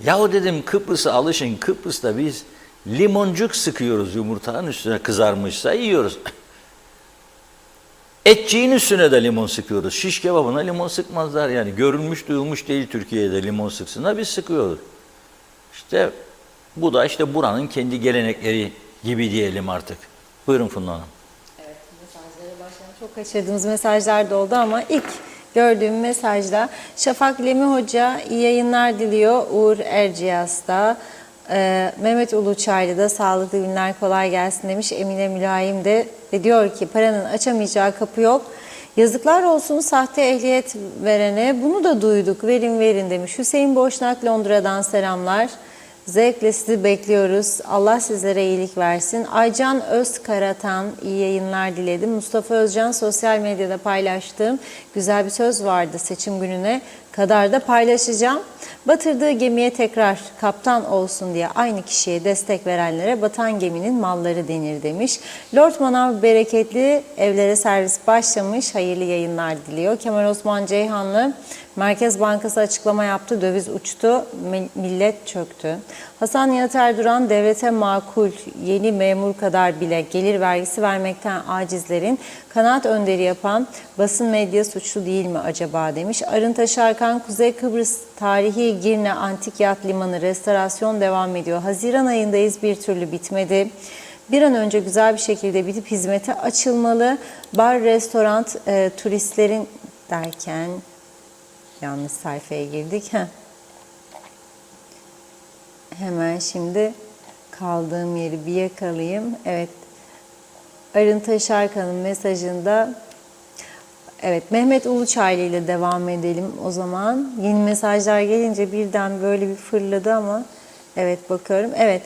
Yahu dedim, Kıbrıs'a alışın. Kıbrıs'ta biz limoncuk sıkıyoruz yumurtanın üstüne, kızarmışsa yiyoruz. Etçiğin üstüne de limon sıkıyoruz. Şiş kebabına limon sıkmazlar yani. Görülmüş duyulmuş değil Türkiye'de limon sıksınlar, biz sıkıyoruz. İşte bu da işte buranın kendi gelenekleri gibi diyelim artık. Buyurun Funda Hanım. Evet, mesajlara başlayalım. Çok kaçırdığımız mesajlar da oldu ama ilk gördüğüm mesajda Şafak Lemi Hoca iyi yayınlar diliyor. Uğur Erciyes'ta. Mehmet Uluçaylı da sağlıklı günler, kolay gelsin demiş. Emine Mülayim de ve diyor ki paranın açamayacağı kapı yok. Yazıklar olsun sahte ehliyet verene, bunu da duyduk, verin demiş. Hüseyin Boşnak Londra'dan selamlar. Zevkle sizi bekliyoruz. Allah sizlere iyilik versin. Aycan Özkaratan iyi yayınlar diledim. Mustafa Özcan sosyal medyada paylaştığım güzel bir söz vardı, seçim gününe kadar da paylaşacağım. Batırdığı gemiye tekrar kaptan olsun diye aynı kişiye destek verenlere batan geminin malları denir demiş. Lord Manav bereketli evlere servis başlamış. Hayırlı yayınlar diliyor. Kemal Osman Ceyhanlı Merkez Bankası açıklama yaptı. Döviz uçtu, millet çöktü. Hasan Nihat Erduran devlete makul yeni memur kadar bile gelir vergisi vermekten acizlerin kanaat önderi yapan basın medya suçlu değil mi acaba demiş. Arın Taşarkan Kuzey Kıbrıs tarihi Girne Antik Yat Limanı restorasyon devam ediyor. Haziran ayındayız, bir türlü bitmedi. Bir an önce güzel bir şekilde bitip hizmete açılmalı. Bar, restoran, turistlerin derken yanlış sayfaya girdik. Hemen şimdi kaldığım yeri bir yakalayayım. Evet. Arın Taşarkan'ın mesajında evet, Mehmet Uluçaylı ile devam edelim o zaman. Yeni mesajlar gelince birden böyle bir fırladı ama evet bakıyorum. Evet.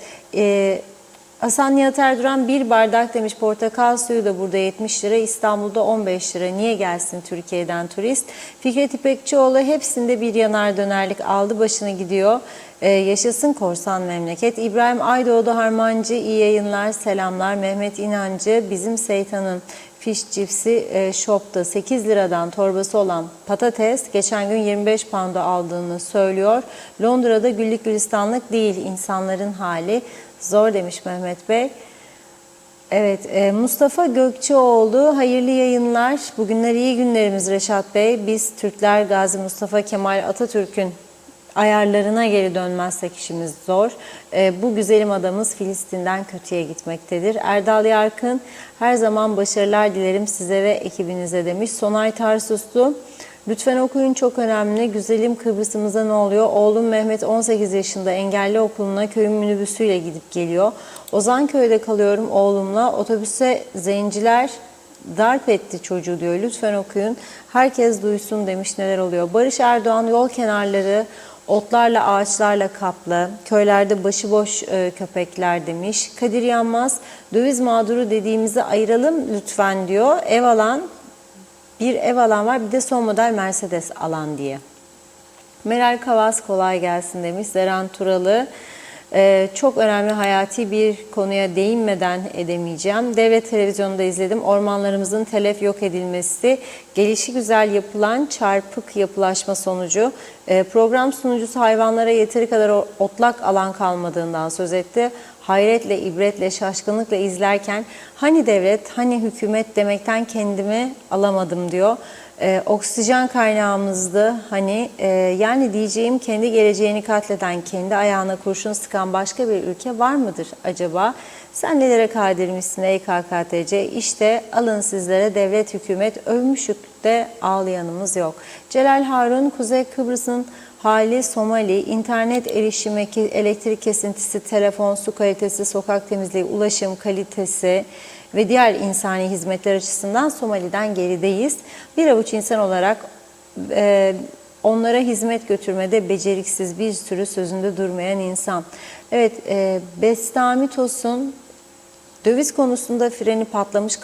Hasan Nihat Erduran bir bardak demiş, portakal suyu da burada 70 lira, İstanbul'da 15 lira. Niye gelsin Türkiye'den turist? Fikret İpekçioğlu hepsinde bir yanar dönerlik aldı başını gidiyor. Yaşasın korsan memleket. İbrahim Aydoğdu Harmancı iyi yayınlar, selamlar. Mehmet İnancı bizim Seytan'ın fiş cipsi shop'ta 8 liradan torbası olan patates geçen gün 25 pound'a aldığını söylüyor. Londra'da güllük gülistanlık değil, insanların hali zor demiş Mehmet Bey. Evet, Mustafa Gökçeoğlu, hayırlı yayınlar. Bugünler iyi günlerimiz Reşat Bey. Biz Türkler Gazi Mustafa Kemal Atatürk'ün ayarlarına geri dönmezsek işimiz zor. Bu güzelim adamız Filistin'den kötüye gitmektedir. Erdal Yarkın, her zaman başarılar dilerim size ve ekibinize demiş. Sonay Tarsuslu, lütfen okuyun, çok önemli. Güzelim Kıbrıs'ımıza ne oluyor? Oğlum Mehmet 18 yaşında, engelli okuluna köyün minibüsüyle gidip geliyor. Ozanköy'de kalıyorum oğlumla. Otobüse zenciler darp etti çocuğu diyor. Lütfen okuyun. Herkes duysun demiş, neler oluyor. Barış Erdoğan, yol kenarları otlarla, ağaçlarla kaplı. Köylerde başıboş köpekler demiş. Kadir Yanmaz, döviz mağduru dediğimizi ayıralım lütfen diyor. Ev alan, bir ev alan var, bir de son model Mercedes alan diye. Meral Kavas, kolay gelsin demiş. Zeren Turalı, çok önemli hayati bir konuya değinmeden edemeyeceğim. Devlet televizyonunda izledim. Ormanlarımızın telef yok edilmesi, gelişigüzel yapılan çarpık yapılaşma sonucu. Program sunucusu hayvanlara yeteri kadar otlak alan kalmadığından söz etti. Hayretle, ibretle, şaşkınlıkla izlerken hani devlet, hani hükümet demekten kendimi alamadım diyor. Oksijen kaynağımızdı hani, yani diyeceğim, kendi geleceğini katleden, kendi ayağına kurşun sıkan başka bir ülke var mıdır acaba? Sen nelere kadirmişsin ey KKTC? İşte alın sizlere devlet, hükümet, övmüşük de ağlayanımız yok. Celal Harun, Kuzey Kıbrıs'ın hali Somali, internet erişimi, elektrik kesintisi, telefon, su kalitesi, sokak temizliği, ulaşım kalitesi ve diğer insani hizmetler açısından Somali'den gerideyiz. Bir avuç insan olarak onlara hizmet götürmede beceriksiz, bir sürü sözünde durmayan insan. Evet, Bestami Tosun, döviz konusunda freni patlamış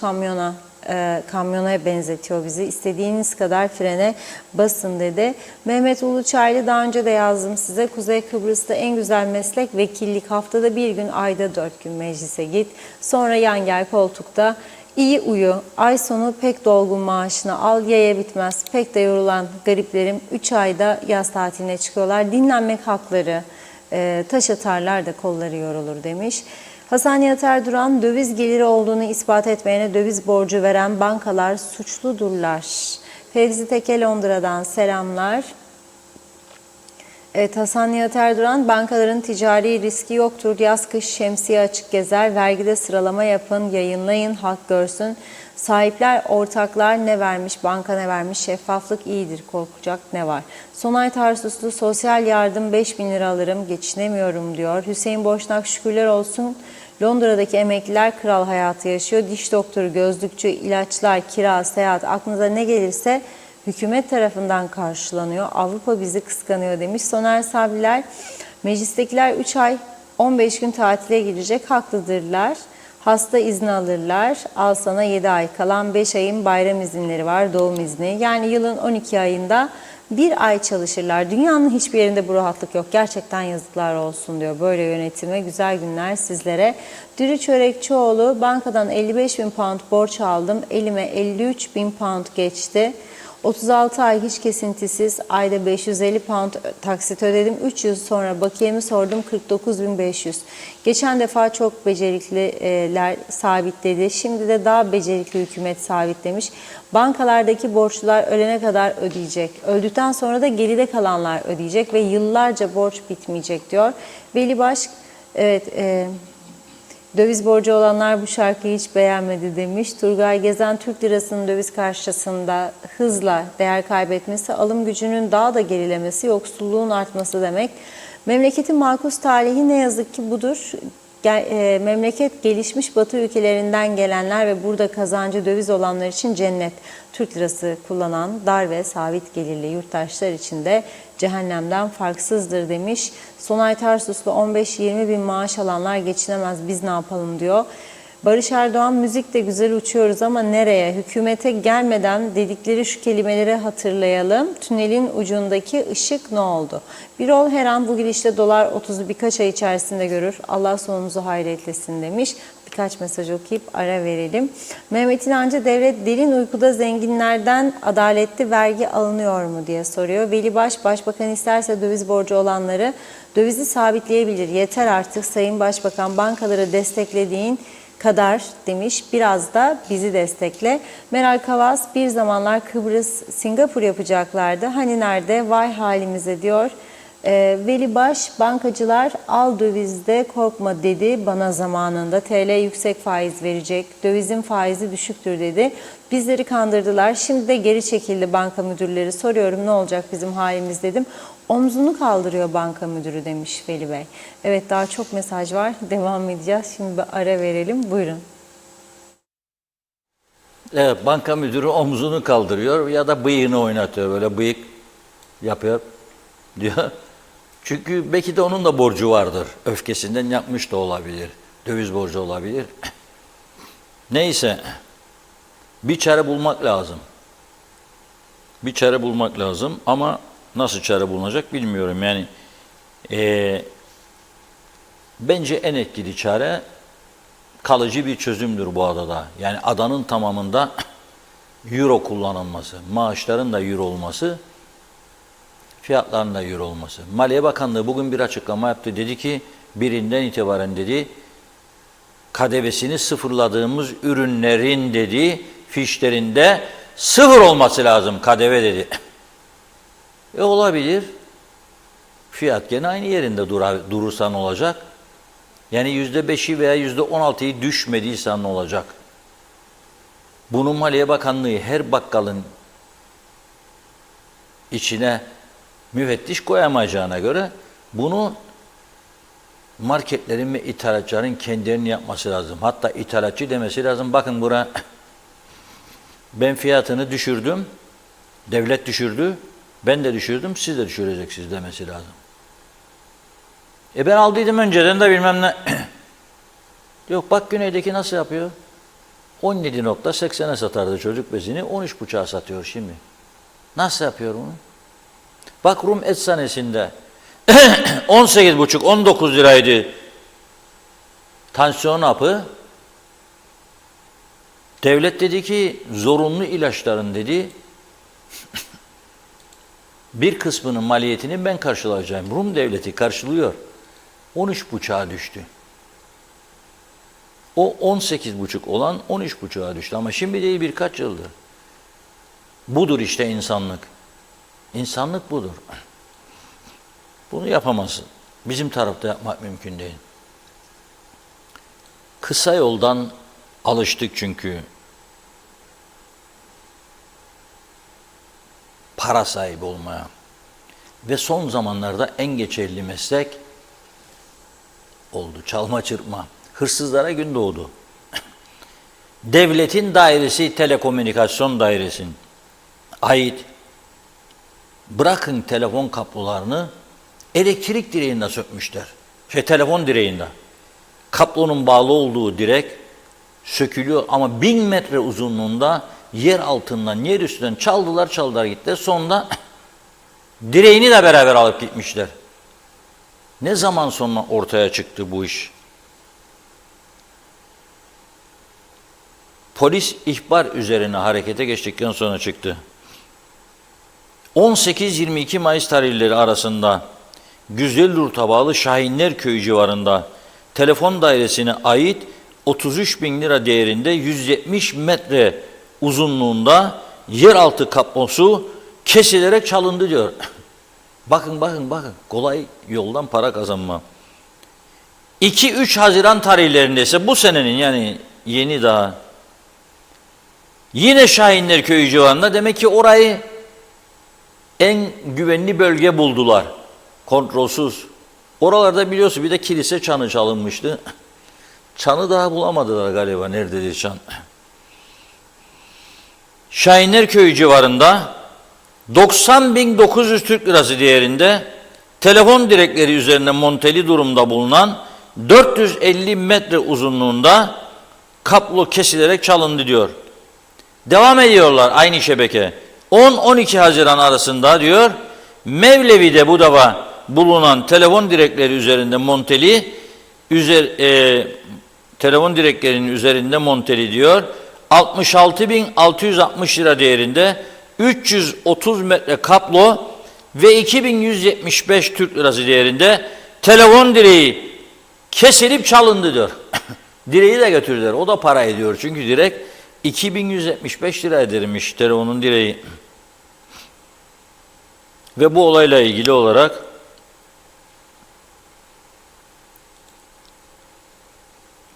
kamyona benzetiyor bizi. İstediğiniz kadar frene basın dedi. Mehmet Uluçaylı, daha önce de yazdım size. Kuzey Kıbrıs'ta en güzel meslek vekillik. Haftada bir gün, ayda 4 gün meclise git. Sonra yan gel koltukta. İyi uyu. Ay sonu pek dolgun maaşını al. Yaya bitmez. Pek de yorulan gariplerim 3 ayda yaz tatiline çıkıyorlar. Dinlenmek hakları. Taş atarlar da kolları yorulur demiş. Hasan Yatar Duran, döviz geliri olduğunu ispat etmeyene döviz borcu veren bankalar suçludurlar. Fevzi Teke Londra'dan selamlar. Evet, Hasan Yatar Duran, bankaların ticari riski yoktur. Yaz kış şemsiye açık gezer. Vergide sıralama yapın, yayınlayın, halk görsün. Sahipler, ortaklar ne vermiş, banka ne vermiş, şeffaflık iyidir, korkacak ne var? Sonay Tarsuslu, sosyal yardım 5.000 lira alırım, geçinemiyorum diyor. Hüseyin Boşnak, şükürler olsun. Londra'daki emekliler kral hayatı yaşıyor. Diş doktoru, gözlükçü, ilaçlar, kira, seyahat, aklınıza ne gelirse hükümet tarafından karşılanıyor. Avrupa bizi kıskanıyor demiş. Soner Sabriler, meclistekiler 3 ay 15 gün tatile gidecek, haklıdırlar. Hasta izni alırlar. Al sana 7 ay, kalan 5 ayın bayram izinleri var, doğum izni. Yani yılın 12 ayında bir ay çalışırlar. Dünyanın hiçbir yerinde bu rahatlık yok. Gerçekten yazıklar olsun diyor böyle yönetime. Güzel günler sizlere. Dürü Çörekçioğlu, bankadan 55.000 pound borç aldım. Elime 53.000 pound geçti. 36 ay hiç kesintisiz, ayda 550 pound taksit ödedim. 3 yıl sonra bakiyemi sordum, 49.500. Geçen defa çok becerikliler sabitledi. Şimdi de daha becerikli hükümet sabitlemiş. Bankalardaki borçlular ölene kadar ödeyecek. Öldükten sonra da geride kalanlar ödeyecek ve yıllarca borç bitmeyecek diyor. Veli Baş, evet... Döviz borcu olanlar bu şarkıyı hiç beğenmedi demiş. Turgay Gezen, Türk lirasının döviz karşısında hızla değer kaybetmesi, alım gücünün daha da gerilemesi, yoksulluğun artması demek. Memleketin makus talihi ne yazık ki budur. Memleket gelişmiş Batı ülkelerinden gelenler ve burada kazancı döviz olanlar için cennet. Türk lirası kullanan dar ve sabit gelirli yurttaşlar için de cehennemden farksızdır demiş. Sonay Tarsuslu, 15-20 bin maaş alanlar geçinemez, biz ne yapalım diyor. Barış Erdoğan, müzik de güzel, uçuyoruz ama nereye? Hükümete gelmeden dedikleri şu kelimeleri hatırlayalım. Tünelin ucundaki ışık ne oldu? Birol her an bu gidişle dolar 30'u birkaç ay içerisinde görür. Allah sonumuzu hayretlesin demiş. Birkaç mesaj okuyup ara verelim. Mehmet İnancı, devlet derin uykuda zenginlerden adaletli vergi alınıyor mu diye soruyor. Veli Baş, Başbakan isterse döviz borcu olanları dövizi sabitleyebilir. Yeter artık Sayın Başbakan, bankaları desteklediğin kadar demiş, biraz da bizi destekle. Meral Kavas, bir zamanlar Kıbrıs, Singapur yapacaklardı. Hani nerede? Vay halimize diyor. Veli Baş, bankacılar al dövizde korkma dedi bana zamanında. TL yüksek faiz verecek, dövizin faizi düşüktür dedi. Bizleri kandırdılar, şimdi de geri çekildi banka müdürleri. Soruyorum ne olacak bizim halimiz dedim. Omzunu kaldırıyor banka müdürü demiş Veli Bey. Evet, daha çok mesaj var, devam edeceğiz. Şimdi bir ara verelim, buyurun. Evet, banka müdürü omzunu kaldırıyor ya da bıyığını oynatıyor, böyle bıyık yapıyor diyor. Çünkü belki de onun da borcu vardır. Öfkesinden yapmış da olabilir. Döviz borcu olabilir. Neyse. Bir çare bulmak lazım. Bir çare bulmak lazım ama nasıl çare bulunacak bilmiyorum. Yani bence en etkili çare kalıcı bir çözümdür bu adada. Yani adanın tamamında euro kullanılması, maaşların da euro olması, fiyatların da euro olması. Maliye Bakanlığı bugün bir açıklama yaptı. Dedi ki birinden itibaren dedi KDV'sini sıfırladığımız ürünlerin dedi fişlerinde sıfır olması lazım KDV dedi. Olabilir. Fiyat gene aynı yerinde durursa ne olacak? Yani %5'i veya %16'yı düşmediyse ne olacak? Bunu Maliye Bakanlığı her bakkalın içine müfettiş koyamayacağına göre bunu marketlerin ve ithalatçıların kendilerinin yapması lazım. Hatta ithalatçı demesi lazım. Bakın bura ben fiyatını düşürdüm. Devlet düşürdü. Ben de düşürdüm. Siz de düşüreceksiniz demesi lazım. Ben aldıydım önceden de bilmem ne. Yok bak güneydeki nasıl yapıyor? 17.80'e satardı çocuk bezini. 13.5'a satıyor şimdi. Nasıl yapıyor bunu? Bak Rum eczanesinde 18,5-19 liraydı tansiyon hapı. Devlet dedi ki zorunlu ilaçların dedi bir kısmının maliyetini ben karşılayacağım. Rum devleti karşılıyor. 13,5'a düştü. O 18,5 olan 13,5'a düştü. Ama şimdi değil, birkaç yıldır. Budur işte insanlık. İnsanlık budur. Bunu yapamazsın. Bizim tarafta yapmak mümkün değil. Kısa yoldan alıştık çünkü. Para sahibi olmaya. Ve son zamanlarda en geçerli meslek oldu. Çalma çırpma. Hırsızlara gün doğdu. Devletin dairesi, telekomünikasyon dairesinin ait, bırakın telefon kablolarını, elektrik direğinde sökmüşler. Telefon direğinde. Kablonun bağlı olduğu direk sökülüyor ama 1000 metre uzunluğunda yer altından, yer üstünden çaldılar gittiler. Sonunda direğini de beraber alıp gitmişler. Ne zaman sonra ortaya çıktı bu iş? Polis ihbar üzerine harekete geçtikten sonra çıktı. 18-22 Mayıs tarihleri arasında Güzelyurt'a bağlı Şahinler Köyü civarında telefon dairesine ait 33.000 lira değerinde 170 metre uzunluğunda yeraltı kablosu kesilerek çalındı diyor. Bakın. Kolay yoldan para kazanma. 2-3 Haziran tarihlerinde ise bu senenin, yani yeni daha, yine Şahinler Köyü civarında, demek ki orayı en güvenli bölge buldular. Kontrolsüz. Oralarda biliyorsun bir de kilise çanı çalınmıştı. Çanı daha bulamadılar galiba. Nerededir çan? Şahinler Köyü civarında 90.900 Türk lirası değerinde telefon direkleri üzerine monteli durumda bulunan 450 metre uzunluğunda kablo kesilerek çalındı diyor. Devam ediyorlar aynı şebeke. 10-12 Haziran arasında diyor, Mevlevi'de bu defa bulunan telefon direkleri üzerinde monteli, telefon direklerinin üzerinde monteli diyor, 66.660 lira değerinde 330 metre kablo ve 2175 Türk lirası değerinde telefon direği kesilip çalındı diyor. Direği de götürdüler. O da para ediyor. Çünkü direk 2175 lira edermiş telefonun direği. Ve bu olayla ilgili olarak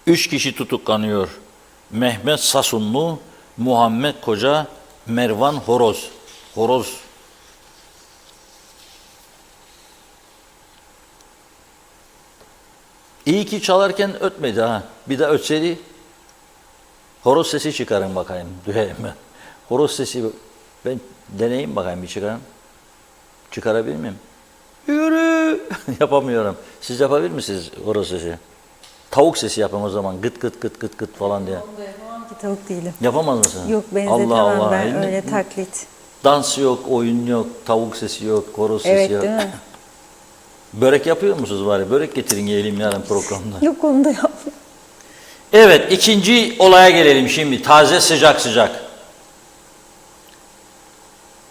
üç kişi tutuklanıyor. Mehmet Sasunlu, Muhammed Koca, Mervan Horoz. Horoz. İyi ki çalarken ötmedi ha. Bir de ötseydi horoz sesi çıkarın bakayım. Duyayım ben. Horoz sesi ben deneyeyim bakayım bir çıkarın. Çıkarabilir miyim? Yürü. Yapamıyorum. Siz yapabilir misiniz horoz sesi? Tavuk sesi yapın o zaman. Gıt gıt gıt gıt gıt falan diye. Yapamam ki, tavuk değilim. Yapamaz mısın? Yok, benzetemem Allah Allah. ben öyle taklit. Dans yok, oyun yok, tavuk sesi yok, horoz sesi Evet, yok. değil mi? Börek yapıyor musunuz bari? Börek getirin yiyelim yarın programda. Yok, onu da yap. Evet, ikinci olaya gelelim şimdi. Taze sıcak sıcak.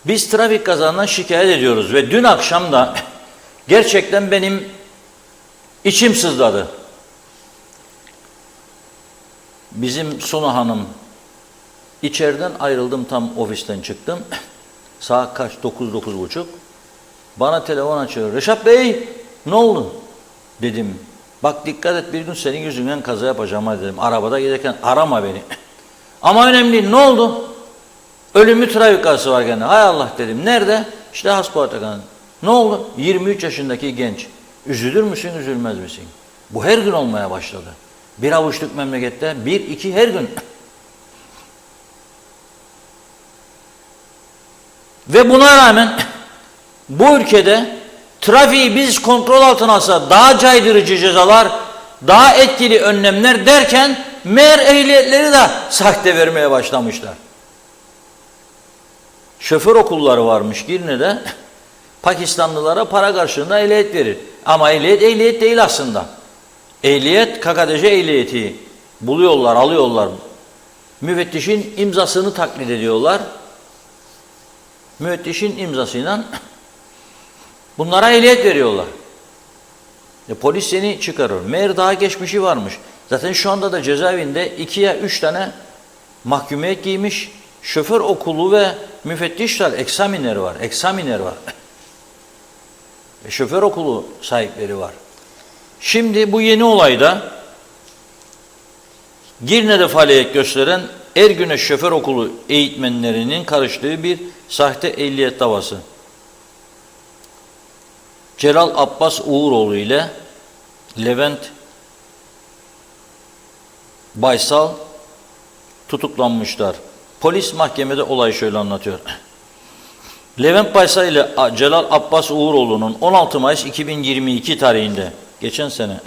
Biz trafik kazasından şikayet ediyoruz ve dün akşam da gerçekten benim içim sızladı. Bizim Sunu Hanım, içeriden ayrıldım, tam ofisten çıktım. Saat kaç? 9-9.30. Bana telefon açıyor. Reşat Bey, ne oldu? Dedim. Bak dikkat et, bir gün senin yüzünden kaza yapacağım dedim. Arabada giderken arama beni. Ama önemli değil. Ne oldu? Ölümlü trafik kazası var gene. Hay Allah dedim. Nerede? İşte Haspartaka'nın. Ne oldu? 23 yaşındaki genç. Üzülür müsün, üzülmez misin? Bu her gün olmaya başladı. Bir avuçluk memlekette 1-2 her gün. Ve buna rağmen bu ülkede trafiği biz kontrol altına alsa daha caydırıcı cezalar, daha etkili önlemler derken meğer ehliyetleri de sahte vermeye başlamışlar. Şoför okulları varmış Girne'de. Pakistanlılara para karşılığında ehliyet verir. Ama ehliyet değil aslında. Ehliyet, KKTC ehliyeti buluyorlar, alıyorlar. Müfettişin imzasını taklit ediyorlar. Müfettişin imzasıyla bunlara ehliyet veriyorlar. Polis seni çıkarır. Meğer daha geçmişi varmış. Zaten şu anda da cezaevinde 2 ya 3 tane mahkumiyet giymiş şoför okulu ve müfettişler, eksaminer var. Şoför okulu sahipleri var. Şimdi bu yeni olayda Girne'de faaliyet gösteren Ergüneş Şoför Okulu eğitmenlerinin karıştığı bir sahte ehliyet davası. Celal Abbas Uğuroğlu ile Levent Baysal tutuklanmışlar. Polis mahkemede olayı şöyle anlatıyor. Levent Baysal ile Celal Abbas Uğuroğlu'nun 16 Mayıs 2022 tarihinde, geçen sene,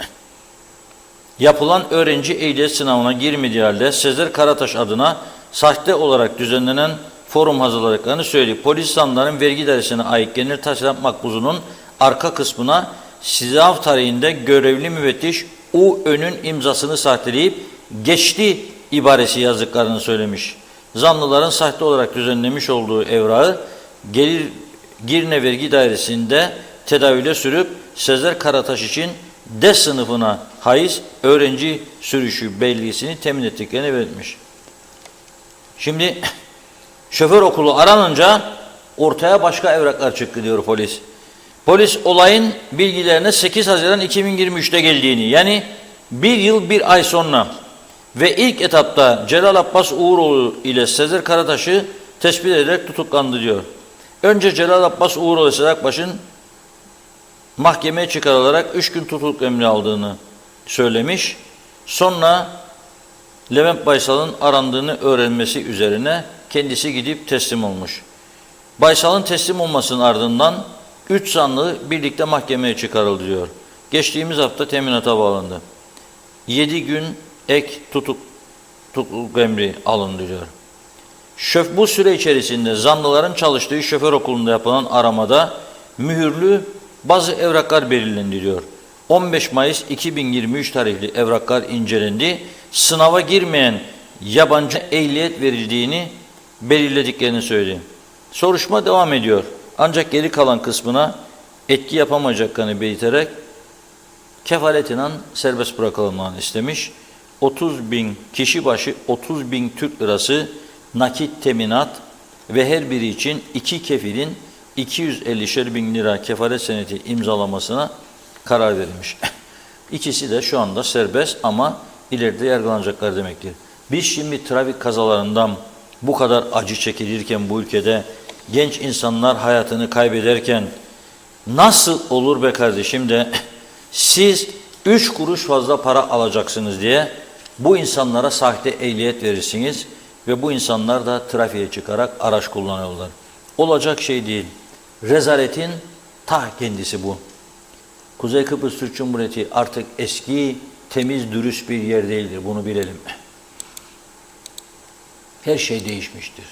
yapılan öğrenci ehliyet sınavına girmediği halde Sezer Karataş adına sahte olarak düzenlenen forum hazırladıklarını söyledi. Polis sanların vergi dairesine ait genel tahsilat makbuzunun arka kısmına sınav tarihinde görevli müfettiş U.Ön'ün imzasını sahteleyip geçti ibaresi yazdıklarını söylemiş. Zanlıların sahte olarak düzenlemiş olduğu evrağı Girne Vergi Dairesi'nde tedavüle sürüp Sezer Karataş için D sınıfına haiz öğrenci sürüşü belgesini temin ettiklerini belirtmiş. Şimdi şoför okulu aranınca ortaya başka evraklar çıktı diyor polis. Polis olayın bilgilerine 8 Haziran 2023'te geldiğini, yani bir yıl bir ay sonra ve ilk etapta Celal Abbas Uğuroğlu ile Sezer Karataş'ı tespit ederek tutuklandı diyor. Önce Celal Abbas Uğuroğlu ile Sezer Akbaş'ın mahkemeye çıkarılarak 3 gün tutukluk emri aldığını söylemiş. Sonra Levent Baysal'ın arandığını öğrenmesi üzerine kendisi gidip teslim olmuş. Baysal'ın teslim olmasının ardından 3 zanlı birlikte mahkemeye çıkarıldı diyor. Geçtiğimiz hafta teminata bağlandı. 7 gün ek tutukluk emri alındı diyor. Bu süre içerisinde zanlıların çalıştığı şoför okulunda yapılan aramada mühürlü bazı evraklar belirlendi diyor. 15 Mayıs 2023 tarihli evraklar incelendi. Sınava girmeyen yabancı ehliyet verildiğini belirlediklerini söyledi. Soruşturma devam ediyor. Ancak geri kalan kısmına etki yapamayacaklarını belirterek kefaletinden serbest bırakılmalarını istemiş. 30 bin kişi başı 30 bin Türk lirası nakit teminat ve her biri için 2 kefilin 250'şer bin lira kefalet senedi imzalamasına karar verilmiş. İkisi de şu anda serbest ama ileride yargılanacaklar demektir. Biz şimdi trafik kazalarından bu kadar acı çekilirken bu ülkede genç insanlar hayatını kaybederken nasıl olur be kardeşim de siz 3 kuruş fazla para alacaksınız diye bu insanlara sahte ehliyet verirsiniz ve bu insanlar da trafiğe çıkarak araç kullanıyorlar. Olacak şey değil. Rezaletin ta kendisi bu. Kuzey Kıbrıs Türk Cumhuriyeti artık eski, temiz, dürüst bir yer değildir. Bunu bilelim. Her şey değişmiştir.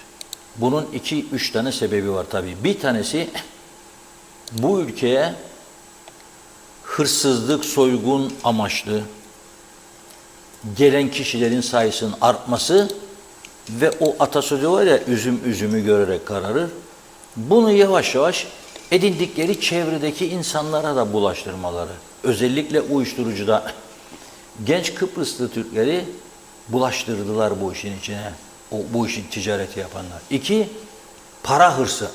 Bunun 2-3 tane sebebi var tabii. Bir tanesi bu ülkeye hırsızlık, soygun amaçlı gelen kişilerin sayısının artması ve o atasözü var ya, üzüm üzümü görerek kararır. Bunu yavaş yavaş edindikleri çevredeki insanlara da bulaştırmaları. Özellikle uyuşturucuda genç Kıbrıslı Türkleri bulaştırdılar bu işin içine. Bu işin ticareti yapanlar. 2, para hırsı.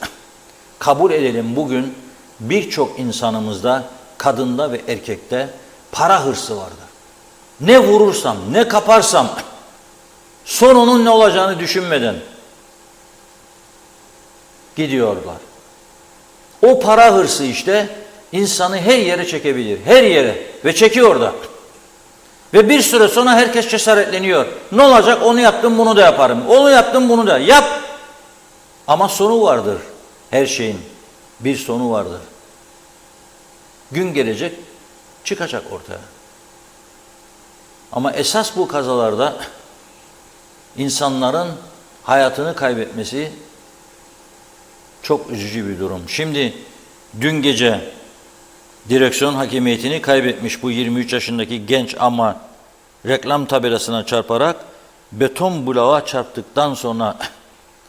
Kabul edelim, bugün birçok insanımızda, kadında ve erkekte para hırsı vardır. Ne vurursam, ne kaparsam sonunun ne olacağını düşünmeden gidiyorlar. O para hırsı işte insanı her yere çekebilir. Her yere. Ve çekiyor da. Ve bir süre sonra herkes cesaretleniyor. Ne olacak? Onu yaptım, bunu da yaparım. Onu yaptım, bunu da. Yap! Ama sonu vardır. Her şeyin bir sonu vardır. Gün gelecek, çıkacak ortaya. Ama esas bu kazalarda insanların hayatını kaybetmesi çok üzücü bir durum. Şimdi dün gece direksiyon hakimiyetini kaybetmiş bu 23 yaşındaki genç ama reklam tabelasına çarparak beton bloğa çarptıktan sonra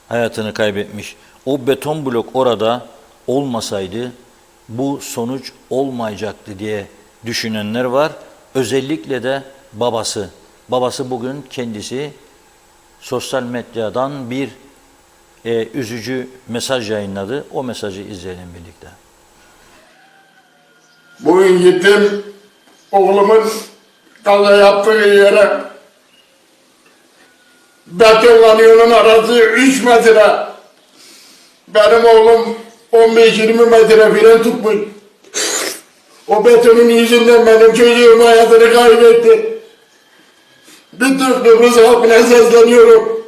hayatını kaybetmiş. O beton blok orada olmasaydı bu sonuç olmayacaktı diye düşünenler var. Özellikle de babası. Babası bugün kendisi sosyal medyadan bir üzücü mesaj yayınladı. O mesajı izleyelim birlikte. Bugün gittim oğlumun kaza yaptığı yere, beton kamyonun arası 3 metre. Benim oğlum 15-20 metre fren tutmuş. O betonun yüzünden benim çocuğum hayatını kaybetti. Bütün Kıbrıs halkına sesleniyorum.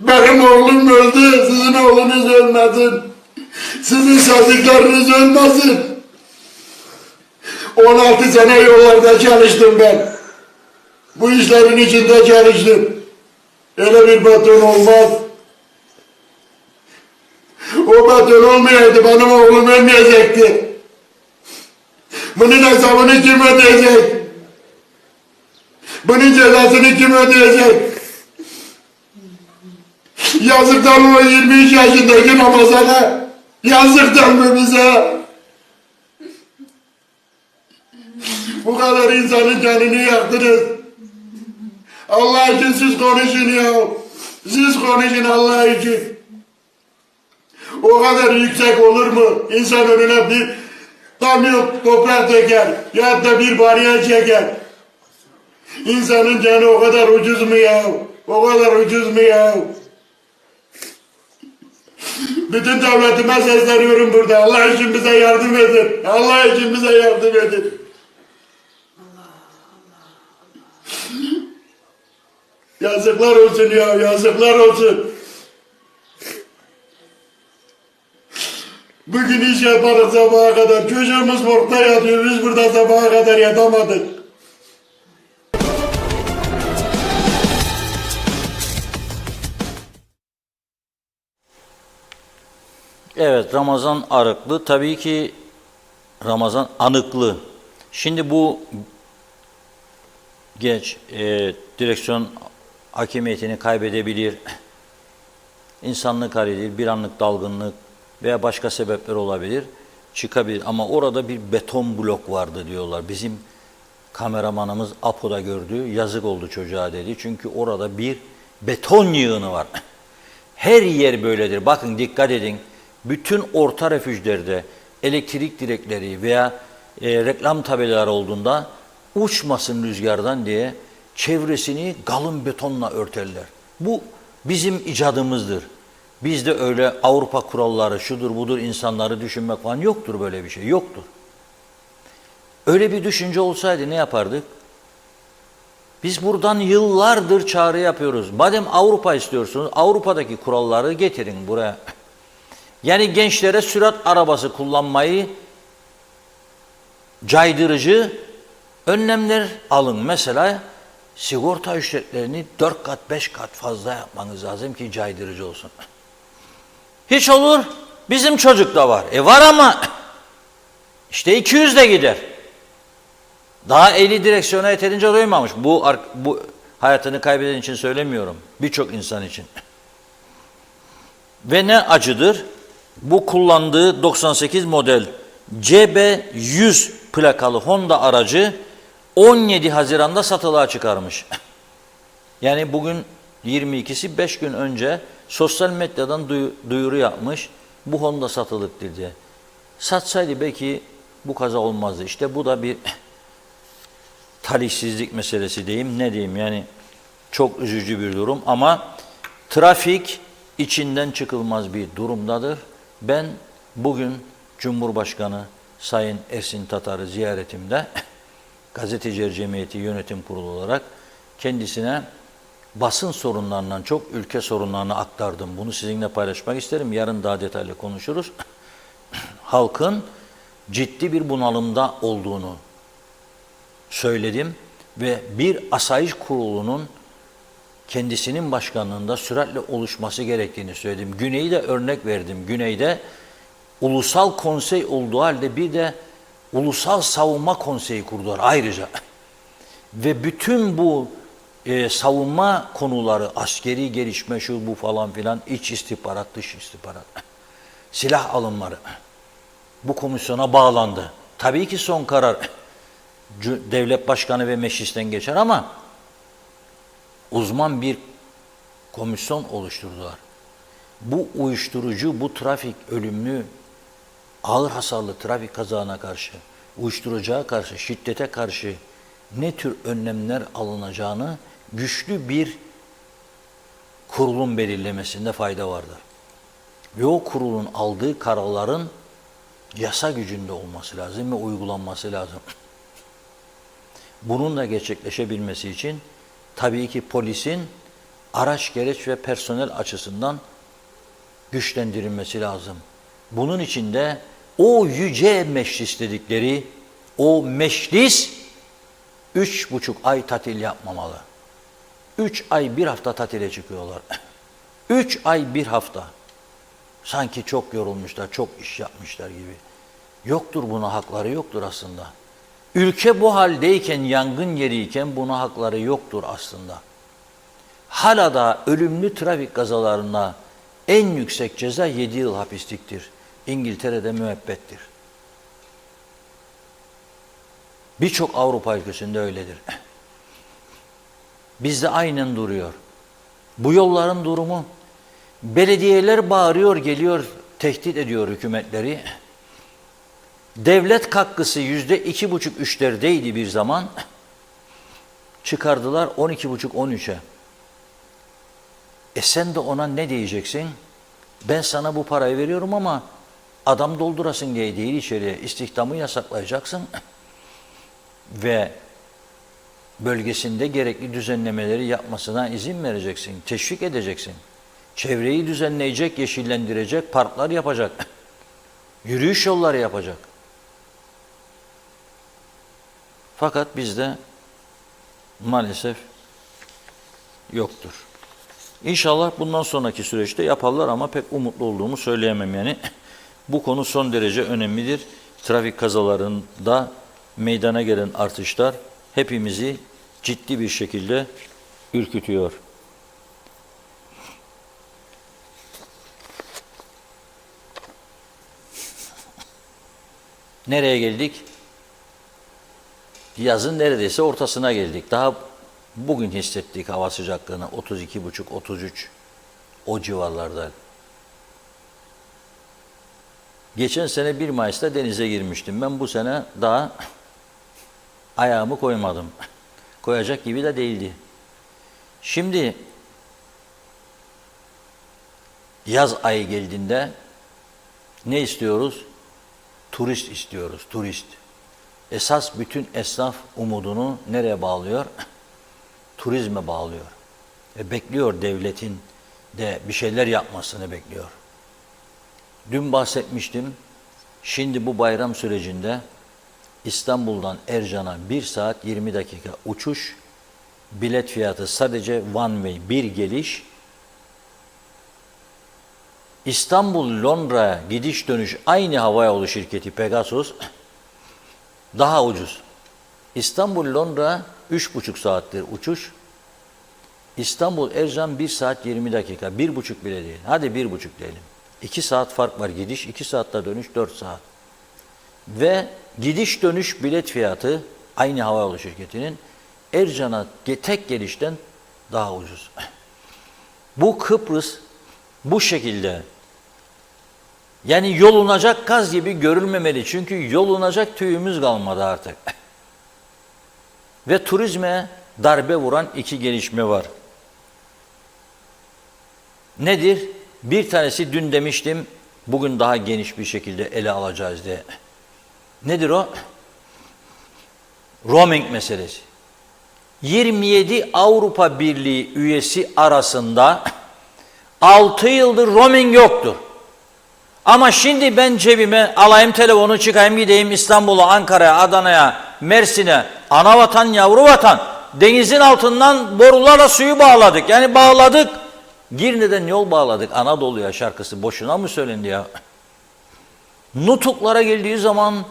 Benim oğlum öldü, sizin oğlunuz ölmesin. Sizin çocuklarınız ölmesin. 16 sene yollarda çalıştım ben. Bu işlerin içinde çalıştım. Öyle bir beton olmaz. O beton olmayaydı benim oğlum ölmeyecekti. Bunun hesabını kim ödeyecek? Bunun cezasını kim ödeyecek? Yazıktan mı 23 yaşındaki Ramazan'a? Yazıktan mı bize? Bu kadar insanın canını yaktınız. Allah için siz konuşun ya. Siz konuşun Allah için. O kadar yüksek olur mu? İnsan önüne bir kamyon toprak döker. Ya da bir bariyer çeker. İnsanın canı o kadar ucuz mu ya? O kadar ucuz mu ya? Bütün devletime sesleniyorum burada. Allah için bize yardım edin. Allah için bize yardım edin. Yazıklar olsun ya, yazıklar olsun. Bugün iş yaparız sabaha kadar. Çocuğumuz morgda yatıyor, biz burada sabaha kadar yatamadık. Evet, Ramazan Arıklı. Tabii ki Ramazan Anıklı. Şimdi bu genç direksiyon hakimiyetini kaybedebilir. İnsanlık hali değil, bir anlık dalgınlık veya başka sebepler olabilir. Çıkabilir ama orada bir beton blok vardı diyorlar. Bizim kameramanımız Apo'da gördü. Yazık oldu çocuğa dedi. Çünkü orada bir beton yığını var. Her yer böyledir. Bakın dikkat edin. Bütün orta refüjlerde elektrik direkleri veya reklam tabelaları olduğunda uçmasın rüzgardan diye çevresini kalın betonla örterler. Bu bizim icadımızdır. Bizde öyle Avrupa kuralları, şudur budur insanları düşünmek falan yoktur, böyle bir şey yoktur. Öyle bir düşünce olsaydı ne yapardık? Biz buradan yıllardır çağrı yapıyoruz. Madem Avrupa istiyorsunuz, Avrupa'daki kuralları getirin buraya. Yani gençlere sürat arabası kullanmayı caydırıcı önlemler alın. Mesela sigorta ücretlerini 4 kat 5 kat fazla yapmanız lazım ki caydırıcı olsun. Hiç olur. Bizim çocuk da var. Var ama işte 200 de gider. Daha eli direksiyona yeterince doymamış. Bu hayatını kaybeden için söylemiyorum. Birçok insan için. Ve ne acıdır? Bu kullandığı 98 model CB100 plakalı Honda aracı 17 Haziran'da satılığa çıkarmış. Yani bugün 22'si 5 gün önce sosyal medyadan duyuru yapmış. Bu Honda satılıktır diye. Satsaydı belki bu kaza olmazdı. İşte bu da bir talihsizlik meselesi diyeyim. Ne diyeyim yani çok üzücü bir durum ama trafik içinden çıkılmaz bir durumdadır. Ben bugün Cumhurbaşkanı Sayın Ersin Tatar'ı ziyaretimde Gazeteciler Cemiyeti Yönetim Kurulu olarak kendisine basın sorunlarından çok ülke sorunlarını aktardım. Bunu sizinle paylaşmak isterim. Yarın daha detaylı konuşuruz. Halkın ciddi bir bunalımda olduğunu söyledim ve bir asayiş kurulunun kendisinin başkanlığında süratle oluşması gerektiğini söyledim. Güney'i de örnek verdim. Güney'de ulusal konsey olduğu halde bir de ulusal savunma konseyi kurdular ayrıca. Ve bütün bu savunma konuları, askeri gelişme, şu bu falan filan, iç istihbarat, dış istihbarat, silah alımları bu komisyona bağlandı. Tabii ki son karar devlet başkanı ve meclisten geçer ama uzman bir komisyon oluşturdular. Bu uyuşturucu, bu trafik, ölümlü, ağır hasarlı trafik kazasına karşı, uyuşturucuya karşı, şiddete karşı ne tür önlemler alınacağını güçlü bir kurulun belirlemesinde fayda vardır. Ve o kurulun aldığı kararların yasa gücünde olması lazım ve uygulanması lazım. Bunun da gerçekleşebilmesi için tabii ki polisin araç, gereç ve personel açısından güçlendirilmesi lazım. Bunun için de o yüce meclis dedikleri o meclis 3,5 ay tatil yapmamalı. 3 ay 1 hafta tatile çıkıyorlar. 3 ay 1 hafta. Sanki çok yorulmuşlar, çok iş yapmışlar gibi. Yoktur, buna hakları yoktur aslında. Ülke bu haldeyken, yangın yeriyken buna hakları yoktur aslında. Hala da ölümlü trafik kazalarına en yüksek ceza 7 yıl hapisliktir. İngiltere'de müebbettir. Birçok Avrupa ülkesinde öyledir. Bizde aynen duruyor. Bu yolların durumu, belediyeler bağırıyor, geliyor, tehdit ediyor hükümetleri. Devlet katkısı %2,5-3'lerdeydi bir zaman. Çıkardılar 12,5-13'e. Sen de ona ne diyeceksin? Ben sana bu parayı veriyorum ama adam doldurasın diye değil, içeriye istihdamı yasaklayacaksın. Ve bölgesinde gerekli düzenlemeleri yapmasına izin vereceksin, teşvik edeceksin. Çevreyi düzenleyecek, yeşillendirecek, parklar yapacak, yürüyüş yolları yapacak. Fakat bizde maalesef yoktur. İnşallah bundan sonraki süreçte yaparlar ama pek umutlu olduğumu söyleyemem yani. Bu konu son derece önemlidir. Trafik kazalarında meydana gelen artışlar hepimizi ciddi bir şekilde ürkütüyor. Nereye geldik? Yazın neredeyse ortasına geldik. Daha bugün hissettik hava sıcaklığını 32,5-33 o civarlarda. Geçen sene 1 Mayıs'ta denize girmiştim. Ben bu sene daha ayağımı koymadım. Koyacak gibi de değildi. Şimdi yaz ayı geldiğinde ne istiyoruz? Turist istiyoruz, turist. Esas bütün esnaf umudunu nereye bağlıyor? Turizme bağlıyor. Bekliyor devletin de bir şeyler yapmasını bekliyor. Dün bahsetmiştim. Şimdi bu bayram sürecinde İstanbul'dan Ercan'a 1 saat 20 dakika uçuş, bilet fiyatı sadece one way, bir geliş. İstanbul-Londra gidiş dönüş aynı havayolu şirketi Pegasus daha ucuz. İstanbul-Londra 3,5 saattir uçuş. İstanbul-Ercan 1 saat 20 dakika, 1,5 bile değil. Hadi 1,5 diyelim. 2 saat fark var gidiş, 2 saatte dönüş 4 saat. Ve gidiş dönüş bilet fiyatı aynı havayolu şirketinin Ercan'a tek gelişten daha ucuz. Bu Kıbrıs bu şekilde yani yolunacak kaz gibi görülmemeli. Çünkü yolunacak tüyümüz kalmadı artık. Ve turizme darbe vuran 2 gelişme var. Nedir? Bir tanesi dün demiştim, bugün daha geniş bir şekilde ele alacağız diye. Nedir o? Roaming meselesi. 27 Avrupa Birliği üyesi arasında 6 yıldır roaming yoktur. Ama şimdi ben cebime alayım telefonu, çıkayım gideyim İstanbul'a, Ankara'ya, Adana'ya, Mersin'e, ana vatan, yavru vatan. Denizin altından borularla suyu bağladık. Yani bağladık. Girne'den yol bağladık Anadolu'ya şarkısı boşuna mı söylendi ya? Nutuklara geldiği zaman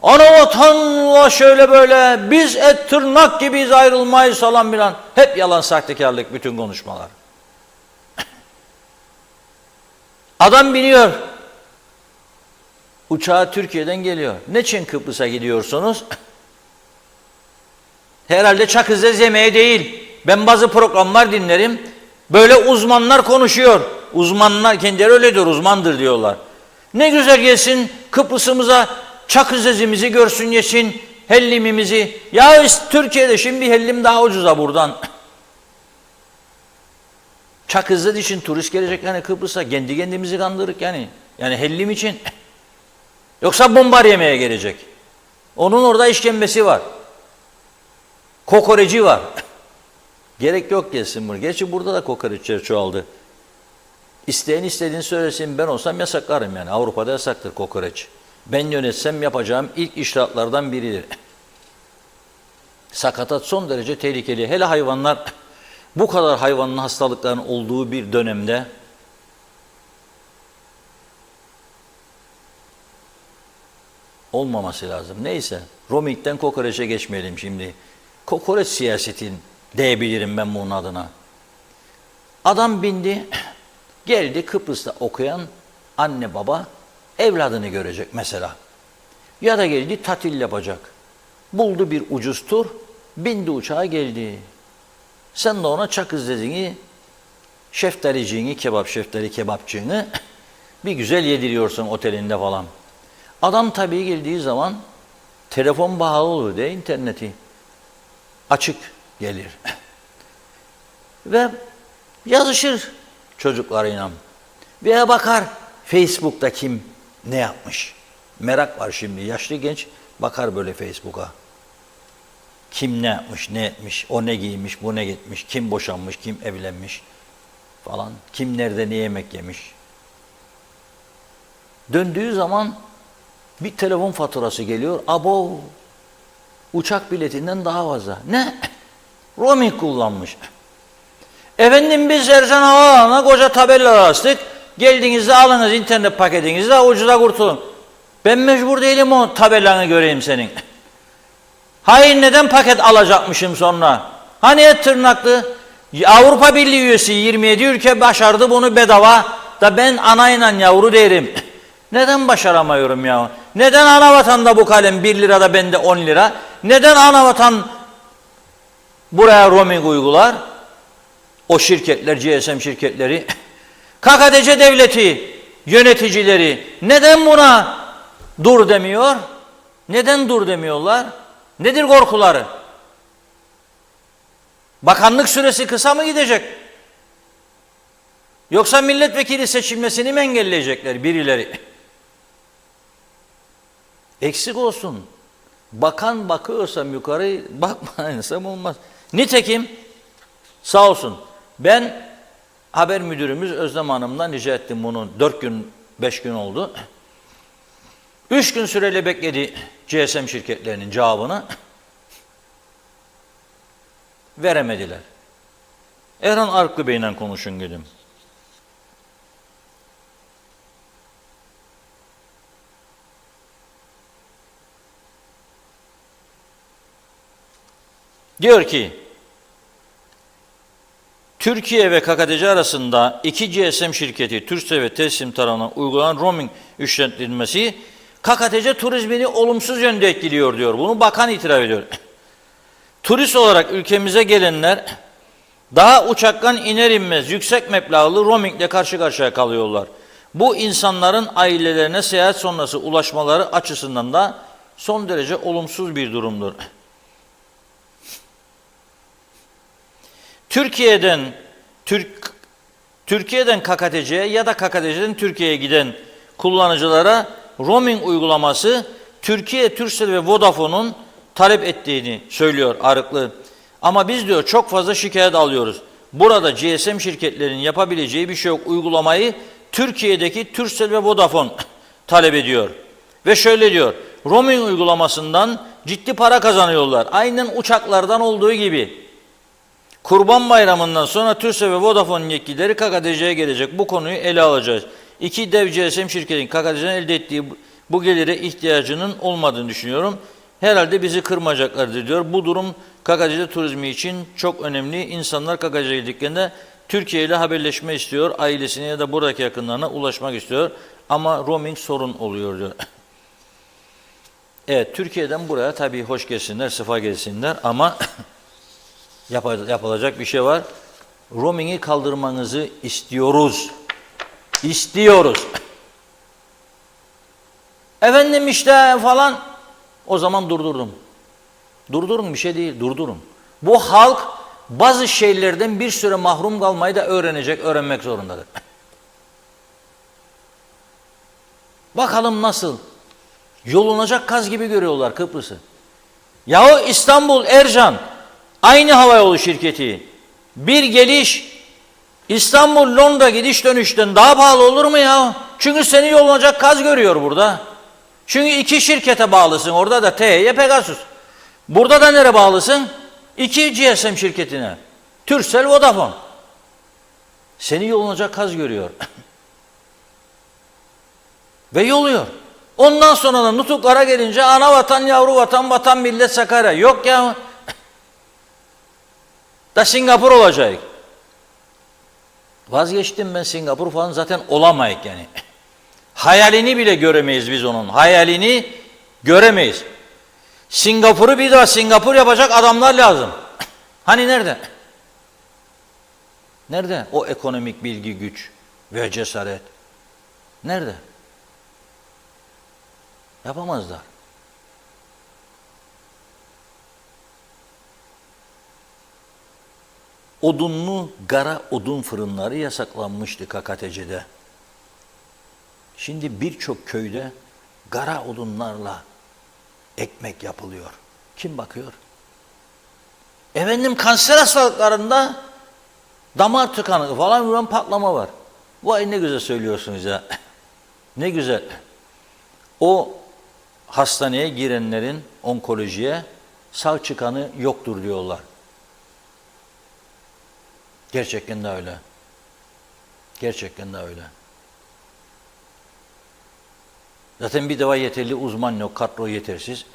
ana vatanla şöyle böyle biz et tırnak gibiyiz ayrılmayız falan filan. Hep yalan sahtekarlık bütün konuşmalar. Adam biniyor. Uçağı Türkiye'den geliyor. Niçin Kıbrıs'a gidiyorsunuz? Herhalde çakızdez yemeği değil. Ben bazı programlar dinlerim. Böyle uzmanlar konuşuyor. Uzmanlar kendileri öyle diyor, uzmandır diyorlar. Ne güzel gelsin Kıbrıs'ımıza, çakızdezimizi görsün yesin, hellimimizi. Ya Türkiye'de şimdi hellim daha ucuza buradan. Çakızdez için turist gelecek yani Kıbrıs'a, kendi kendimizi kandırırık yani. Yani hellim için. Yoksa bombar yemeye gelecek. Onun orada işkembesi var. Kokoreci var. Gerek yok gelsin buraya. Gerçi burada da kokoreçler çoğaldı. İsteyen istediğini söylesin, ben olsam yasaklarım yani. Avrupa'da yasaktır kokoreç. Ben yönetsem yapacağım ilk icraatlardan biridir. Sakatat son derece tehlikeli. Hele hayvanlar, bu kadar hayvanın hastalıkların olduğu bir dönemde olmaması lazım. Neyse, roaming'den kokoreçe geçmeyelim şimdi. Kokoreç siyasetin diyebilirim ben bunun adına. Adam bindi, geldi Kıbrıs'ta okuyan anne baba evladını görecek mesela. Ya da geldi tatil yapacak. Buldu bir ucuz tur, bindi uçağa geldi. Sen de ona çakızdezini, şeftaliciğini, şeftali kebapçığını bir güzel yediriyorsun otelinde falan. Adam tabii geldiği zaman telefon bağlı olur diye interneti açık gelir. Ve yazışır çocuklarıyla. Veya bakar Facebook'ta kim ne yapmış. Merak var şimdi. Yaşlı genç bakar böyle Facebook'a. Kim ne yapmış, ne etmiş, o ne giymiş, bu ne gitmiş, kim boşanmış, kim evlenmiş falan. Kim nerede ne yemek yemiş. Döndüğü zaman bir telefon faturası geliyor. Abo, uçak biletinden daha fazla. Ne? Roaming kullanmış. Efendim biz Ercan Havaalanı'na koca tabela astık. Geldiğinizde alınız internet paketinizi daha ucuza kurtulun. Ben mecbur değilim o tabelanı göreyim senin. Hayır neden paket alacakmışım sonra? Hani et tırnaklı? Avrupa Birliği üyesi 27 ülke başardı bunu bedava. Da ben anayla yavru derim. Neden başaramıyorum ya? Neden ana vatanda bu kalem 1 lira da bende 10 lira? Neden Anavatan buraya roaming uygular? O şirketler, GSM şirketleri, KKTC devleti yöneticileri neden buna dur demiyor? Neden dur demiyorlar? Nedir korkuları? Bakanlık süresi kısa mı gidecek? Yoksa milletvekili seçilmesini mi engelleyecekler birileri? Eksik olsun. Bakan bakıyorsam yukarı, bakmayınsam olmaz. Nitekim sağ olsun ben haber müdürümüz Özlem Hanım'dan rica ettim bunu. 4 gün, 5 gün oldu. 3 gün süreyle bekledi GSM şirketlerinin cevabını. Veremediler. Erhan Arklı Bey'le konuşun dedim. Diyor ki, Türkiye ve KKTC arasında iki GSM şirketi Turkcell ve Telesim tarafından uygulanan roaming ücretlenmesi KKTC turizmini olumsuz yönde etkiliyor diyor. Bunu bakan itiraf ediyor. Turist olarak ülkemize gelenler daha uçaktan iner inmez yüksek meblağlı roamingle karşı karşıya kalıyorlar. Bu insanların ailelerine seyahat sonrası ulaşmaları açısından da son derece olumsuz bir durumdur. Türkiye'den KKTC'ye ya da KKTC'den Türkiye'ye giden kullanıcılara roaming uygulaması Türkiye, Turkcell ve Vodafone'un talep ettiğini söylüyor Arıklı. Ama biz diyor çok fazla şikayet alıyoruz. Burada GSM şirketlerinin yapabileceği bir şey yok. Uygulamayı Türkiye'deki Turkcell ve Vodafone talep ediyor. Ve şöyle diyor, roaming uygulamasından ciddi para kazanıyorlar. Aynen uçaklardan olduğu gibi. Kurban Bayramı'ndan sonra Turkcell ve Vodafone yetkilileri KKTC'ye gelecek. Bu konuyu ele alacağız. İki dev GSM şirketinin KKTC'nin elde ettiği bu gelire ihtiyacının olmadığını düşünüyorum. Herhalde bizi kırmayacaklardır diyor. Bu durum KKTC turizmi için çok önemli. İnsanlar KKTC'ye gittiklerinde Türkiye ile haberleşme istiyor. Ailesine ya da buradaki yakınlarına ulaşmak istiyor. Ama roaming sorun oluyor diyor. Evet, Türkiye'den buraya tabii hoş gelsinler, sefa gelsinler ama yapılacak bir şey var. Roaming'i kaldırmanızı istiyoruz. İstiyoruz. Efendim işte falan. O zaman durdurdum. Durdurun, bir şey değil, durdurun. Bu halk bazı şeylerden bir süre mahrum kalmayı da öğrenmek zorundadır. Bakalım nasıl? Yolunacak kaz gibi görüyorlar Kıbrıs'ı. Yahu İstanbul, Ercan, aynı havayolu şirketi. Bir geliş, İstanbul, Londra gidiş dönüşten daha pahalı olur mu ya? Çünkü seni yolunacak kaz görüyor burada. Çünkü iki şirkete bağlısın. Orada da TY, Pegasus. Burada da nereye bağlısın? İki GSM şirketine. Turkcell, Vodafone. Seni yolunacak kaz görüyor. Ve yoluyor. Ondan sonra da nutuklara gelince ana vatan, yavru vatan, vatan millet Sakarya. Yok ya. Da Singapur olacak. Vazgeçtim ben, Singapur falan zaten olamayız yani. Hayalini bile göremeyiz biz onun. Hayalini göremeyiz. Singapur'u bir daha Singapur yapacak adamlar lazım. Hani nerede? Nerede o ekonomik bilgi, güç ve cesaret? Nerede? Yapamazlar. Odunlu gara odun fırınları yasaklanmıştı KKTC'de. Şimdi birçok köyde gara odunlarla ekmek yapılıyor. Kim bakıyor? Efendim kanser hastalıklarında damar tıkanıklığı falan patlama var. Vay ne güzel söylüyorsunuz ya. Ne güzel. O hastaneye girenlerin onkolojiye sağ çıkanı yoktur diyorlar. Gerçekten de öyle. Gerçekten de öyle. Zaten bir defa yeterli uzman yok, kadro yetersiz.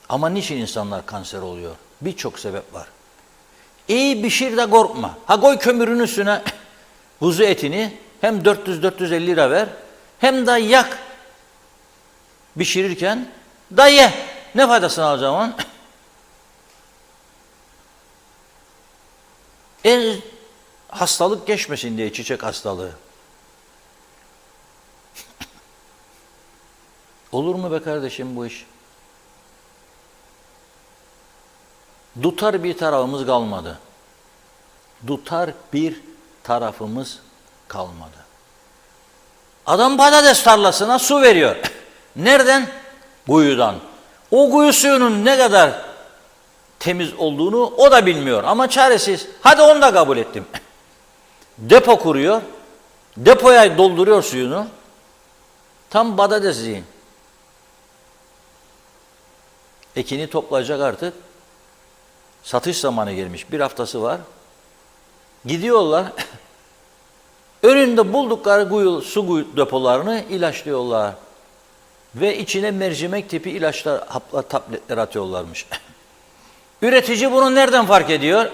Ama niçin insanlar kanser oluyor? Birçok sebep var. İyi pişir de korkma. Ha koy kömürün üstüne kuzu etini, hem 400-450 lira ver, hem de yak pişirirken Da ye. Ne faydasını alacağım onun? Hastalık geçmesin diye, çiçek hastalığı. Olur mu be kardeşim bu iş? Tutar bir tarafımız kalmadı. Tutar bir tarafımız kalmadı. Adam patates tarlasına su veriyor. Nereden? Kuyudan. O kuyu suyunun ne kadar temiz olduğunu o da bilmiyor ama çaresiz. Hadi onu da kabul ettim. Depo kuruyor. Depoya dolduruyor suyunu. Tam patates yiyin. Ekini toplayacak artık. Satış zamanı gelmiş. Bir haftası var. Gidiyorlar. Önünde buldukları su depolarını ilaçlıyorlar. Ve içine mercimek tipi ilaçlar, haplar, tabletler atıyorlarmış. Üretici bunu nereden fark ediyor?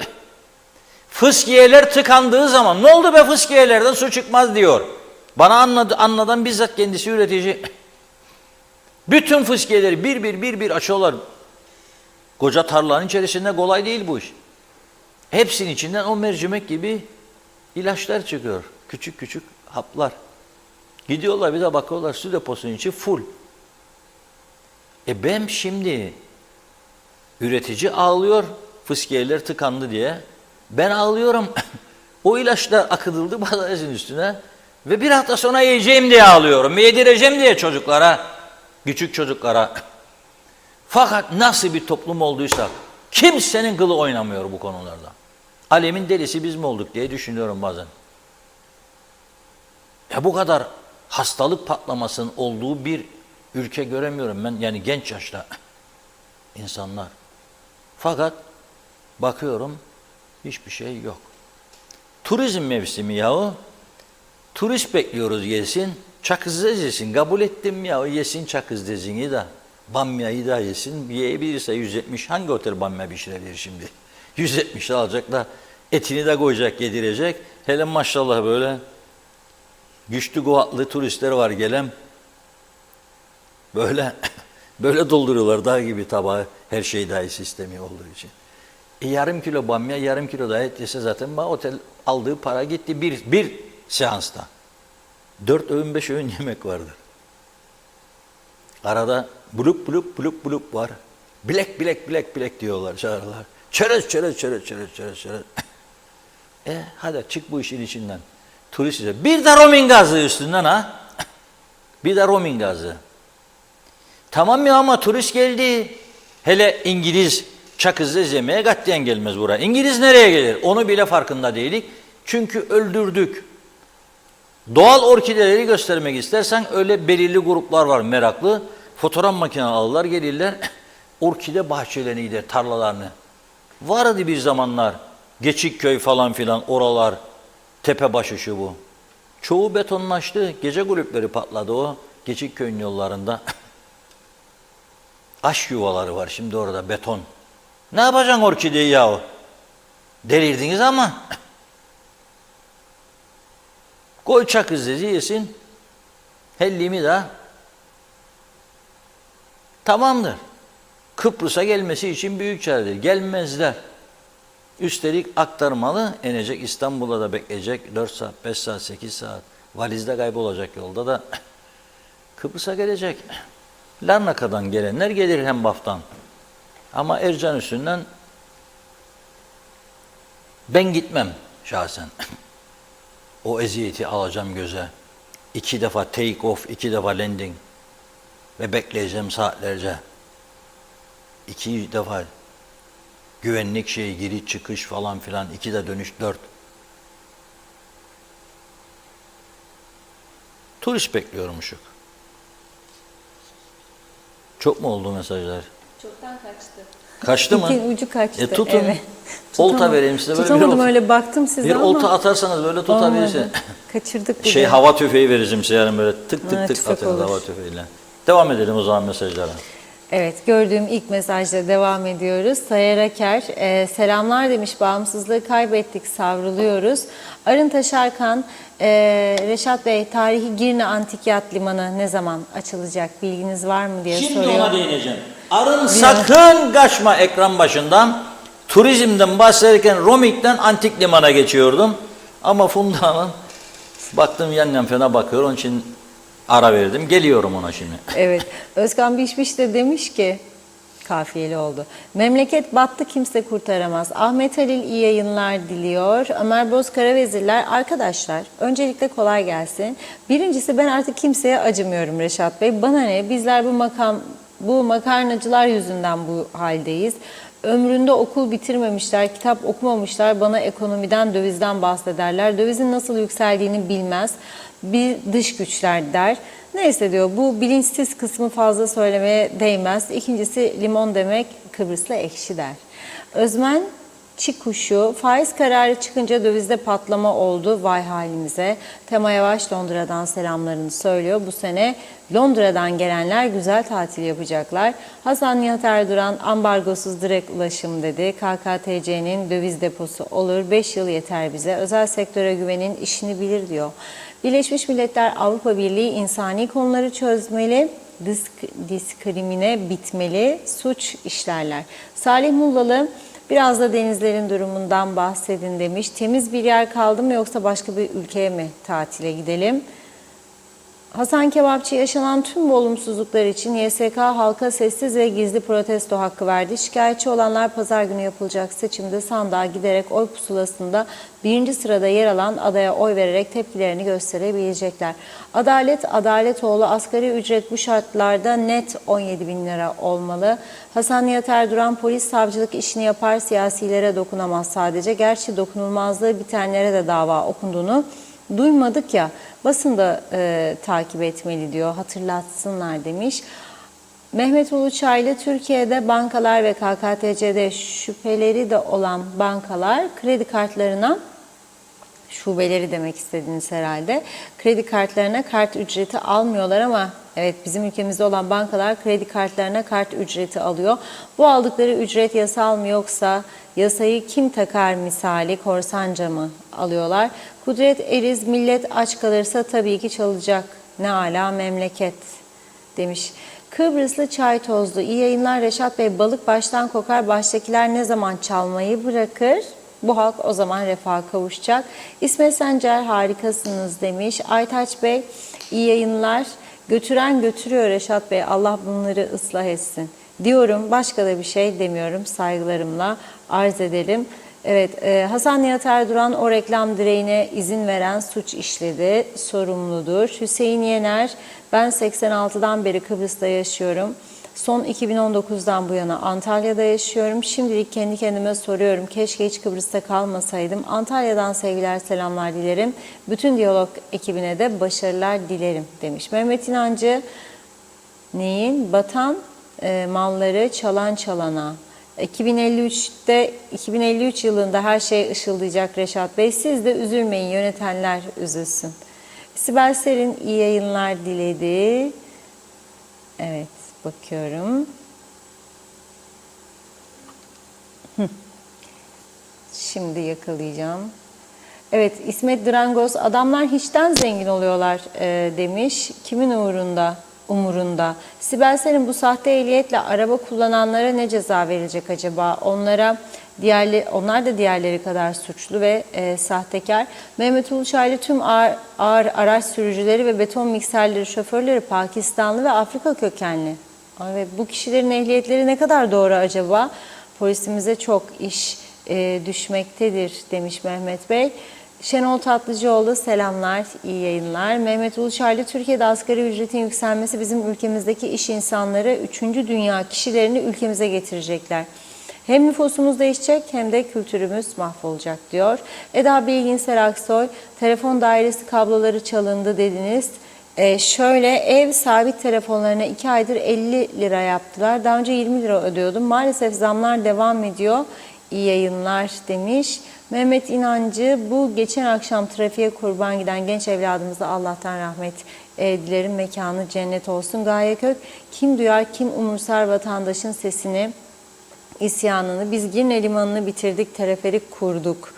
Fıskiyeler tıkandığı zaman, ne oldu be fıskiyelerden su çıkmaz diyor. Bana anladan bizzat kendisi üretici. Bütün fıskiyeleri bir açıyorlar. Koca tarlanın içerisinde kolay değil bu iş. Hepsinin içinden o mercimek gibi ilaçlar çıkıyor. Küçük küçük haplar. Gidiyorlar bir de bakıyorlar su deposunun içi full. Ben şimdi üretici ağlıyor fıskiyeler tıkandı diye. Ben ağlıyorum. O ilaçlar akıtıldı patatesin üstüne. Ve bir hafta sonra yiyeceğim diye ağlıyorum. Yedireceğim diye çocuklara. Küçük çocuklara. Fakat nasıl bir toplum olduysak kimsenin kılı oynamıyor bu konularda. Alemin delisi biz mi olduk diye düşünüyorum bazen. Ya bu kadar hastalık patlamasının olduğu bir ülke göremiyorum ben, yani genç yaşta insanlar. Fakat bakıyorum hiçbir şey yok. Turizm mevsimi yahu. Turist bekliyoruz yesin. Çakızdez yesin. Kabul ettim ya yesin çakızdezini da. Bamyayı da yesin. Yiyebilirse 170. Hangi otel bamya pişirebilir şimdi? 170 alacak da etini de koyacak, yedirecek. Hele maşallah böyle güçlü kuvvetli turistler var gelen. Böyle dolduruyorlar dağ gibi tabağı, her şey dahi sistemi olduğu için. Yarım kilo bamya, yarım kilo da et yese zaten otel aldığı para gitti bir seansta. 4 öğün 5 öğün yemek vardır. Arada bulup var. Bilek diyorlar, çağırırlar. Çerez. Hadi çık bu işin içinden. Turist ise. Bir de roaming gazı üstünden ha. Bir de roaming gazı. Tamam ya ama turist geldi. Hele İngiliz çakızdez yemeğe katiyen gelmez buraya. İngiliz nereye gelir? Onu bile farkında değilik. Çünkü öldürdük. Doğal orkideleri göstermek istersen öyle belirli gruplar var meraklı. Fotoğraf makineleri alırlar gelirler. Orkide bahçelerini gider, tarlalarını. Vardı bir zamanlar. Geçikköy falan filan oralar. Tepebaşı şu bu. Çoğu betonlaştı. Gece kulüpleri patladı o. Geçikköy'ün yollarında. Aş yuvaları var şimdi orada beton. Ne yapacaksın orkideyi yahu? Delirdiniz ama. Koy çakızdezi yesin. Hellimi de. Tamamdır. Kıbrıs'a gelmesi için büyük çaredir. Gelmezler. Üstelik aktarmalı inecek, İstanbul'da da bekleyecek 4 saat, 5 saat, 8 saat. Valizde kaybolacak yolda da Kıbrıs'a gelecek. Larnaka'dan gelenler gelir hem Baf'tan. Ama Ercan üstünden ben gitmem şahsen. O eziyeti alacağım göze. 2 defa take off, 2 defa landing. Ve bekleyeceğim saatlerce. 2 defa güvenlik şeyi, giriş çıkış falan filan, 2 de dönüş 4. Turist bekliyormuşuk. Çok mu oldu mesajlar? Çoktan kaçtı. Kaçtı mı? İpin ucu kaçtı. Tutun. Evet. Olta vereyim size. Tutamadım öyle baktım size bir ama. olta atarsanız böyle tutabilirsiniz. Kaçırdık bir de. Hava tüfeği vereceğim size yarın böyle tık Ha, tık tüfek atınız olur. hava tüfeğiyle. Devam edelim o zaman mesajlara. Evet, gördüğüm ilk mesajla devam ediyoruz. Sayar Aker, selamlar demiş, bağımsızlığı kaybettik, savruluyoruz. Arın Taşarkan, Reşat Bey, tarihi Girne Antik Yat Limanı ne zaman açılacak, bilginiz var mı diye Şimdi soruyor. ona değineceğim. Arın sakın kaçma ekran başından. Turizmden bahsederken Romik'ten Antik Liman'a geçiyordum. Ama Funda Hanım baktım yandan fena bakıyor, onun için ara verdim. Geliyorum ona şimdi. Evet, Özkan Bişmiş de demiş ki, kafiyeli oldu. Memleket battı, kimse kurtaramaz. Ahmet Halil iyi yayınlar diliyor. Ömer Bozkara vezirler. Arkadaşlar, öncelikle kolay gelsin. Birincisi, ben artık kimseye acımıyorum Reşat Bey. Bana ne? Bizler bu makarnacılar yüzünden bu haldeyiz. Ömründe okul bitirmemişler, kitap okumamışlar, bana ekonomiden, dövizden bahsederler. Dövizin nasıl yükseldiğini bilmez, bir dış güçler der. Neyse diyor, bu bilinçsiz kısmı fazla söylemeye değmez. İkincisi, limon demek Kıbrıs'la ekşi der. Özmen Çikuşu, faiz kararı çıkınca dövizde patlama oldu, vay halimize. Tema Yavaş Londra'dan selamlarını söylüyor. Bu sene Londra'dan gelenler güzel tatil yapacaklar. Hasan Nihat Erduran, ambargosuz direkt ulaşım dedi. KKTC'nin döviz deposu olur, 5 yıl yeter bize. Özel sektöre güvenin, işini bilir diyor. Birleşmiş Milletler Avrupa Birliği insani konuları çözmeli, diskrimine bitmeli, suç işlerler. Salih Mullalı, biraz da denizlerin durumundan bahsedin demiş. Temiz bir yer kaldı mı yoksa başka bir ülkeye mi tatile gidelim? Hasan Kebapçı, yaşanan tüm bu olumsuzluklar için YSK halka sessiz ve gizli protesto hakkı verdi. Şikayetçi olanlar pazar günü yapılacak seçimde sandığa giderek oy pusulasında 1. sırada yer alan adaya oy vererek tepkilerini gösterebilecekler. Adaletoğlu, asgari ücret bu şartlarda net 17.000 lira olmalı. Hasan Nihat Erduran, polis savcılık işini yapar, siyasilere dokunamaz sadece. Gerçi dokunulmazlığı bitenlere de dava okunduğunu duymadık ya, basında takip etmeli diyor, hatırlatsınlar demiş. Mehmet Uluçaylı, Türkiye'de bankalar ve KKTC'de şüpheleri de olan bankalar kredi kartlarına, şubeleri demek istediğiniz herhalde, kredi kartlarına kart ücreti almıyorlar ama evet, bizim ülkemizde olan bankalar kredi kartlarına kart ücreti alıyor. Bu aldıkları ücret yasal mı yoksa yasayı kim takar misali korsanca mı alıyorlar? Kudret Eriz, millet aç kalırsa tabii ki çalacak. Ne ala memleket demiş. Kıbrıslı Çay Tozlu, iyi yayınlar Reşat Bey. Balık baştan kokar, baştakiler ne zaman çalmayı bırakır? Bu halk o zaman refaha kavuşacak. İsmet Sencer, harikasınız demiş. Aytaç Bey, iyi yayınlar. Götüren götürüyor Reşat Bey. Allah bunları ıslah etsin diyorum. Başka da bir şey demiyorum. Saygılarımla arz edelim. Evet, Hasan Nihat Erduran, o reklam direğine izin veren suç işledi, sorumludur. Hüseyin Yener, ben 86'dan beri Kıbrıs'ta yaşıyorum. Son 2019'dan bu yana Antalya'da yaşıyorum. Şimdilik kendi kendime soruyorum, keşke hiç Kıbrıs'ta kalmasaydım. Antalya'dan sevgiler, selamlar dilerim. Bütün Diyalog ekibine de başarılar dilerim demiş. Mehmet İnancı, neyin? Batan malları çalan çalana. 2053 yılında her şey ışıldayacak Reşat Bey. Siz de üzülmeyin, yönetenler üzülsün. Sibel Serin iyi yayınlar diledi. Evet, bakıyorum. Şimdi yakalayacağım. Evet, İsmet Drangoz, adamlar hiçten zengin oluyorlar demiş. Kimin umurunda? Sibel Serin, bu sahte ehliyetle araba kullananlara ne ceza verilecek acaba? Onlar da diğerleri kadar suçlu ve sahtekar. Mehmet Uluçaylı, tüm ağır araç sürücüleri ve beton mikserleri şoförleri Pakistanlı ve Afrika kökenli. Evet, bu kişilerin ehliyetleri ne kadar doğru acaba? Polisimize çok iş düşmektedir demiş Mehmet Bey. Şenol Tatlıcıoğlu, selamlar, iyi yayınlar. Mehmet Uluçaylı, Türkiye'de asgari ücretin yükselmesi bizim ülkemizdeki iş insanları, 3. dünya kişilerini ülkemize getirecekler. Hem nüfusumuz değişecek hem de kültürümüz mahvolacak diyor. Eda Bilgin Seraksoy, telefon dairesi kabloları çalındı dediniz. Şöyle, ev sabit telefonlarına 2 aydır 50 lira yaptılar. Daha önce 20 lira ödüyordum. Maalesef zamlar devam ediyor. İyi yayınlar demiş. Mehmet İnancı, bu geçen akşam trafiğe kurban giden genç evladımıza Allah'tan rahmet dilerim. Mekanı cennet olsun. Gaye Kök, kim duyar, kim umursar vatandaşın sesini, isyanını. Biz Girne Limanı'nı bitirdik, teleferik kurduk.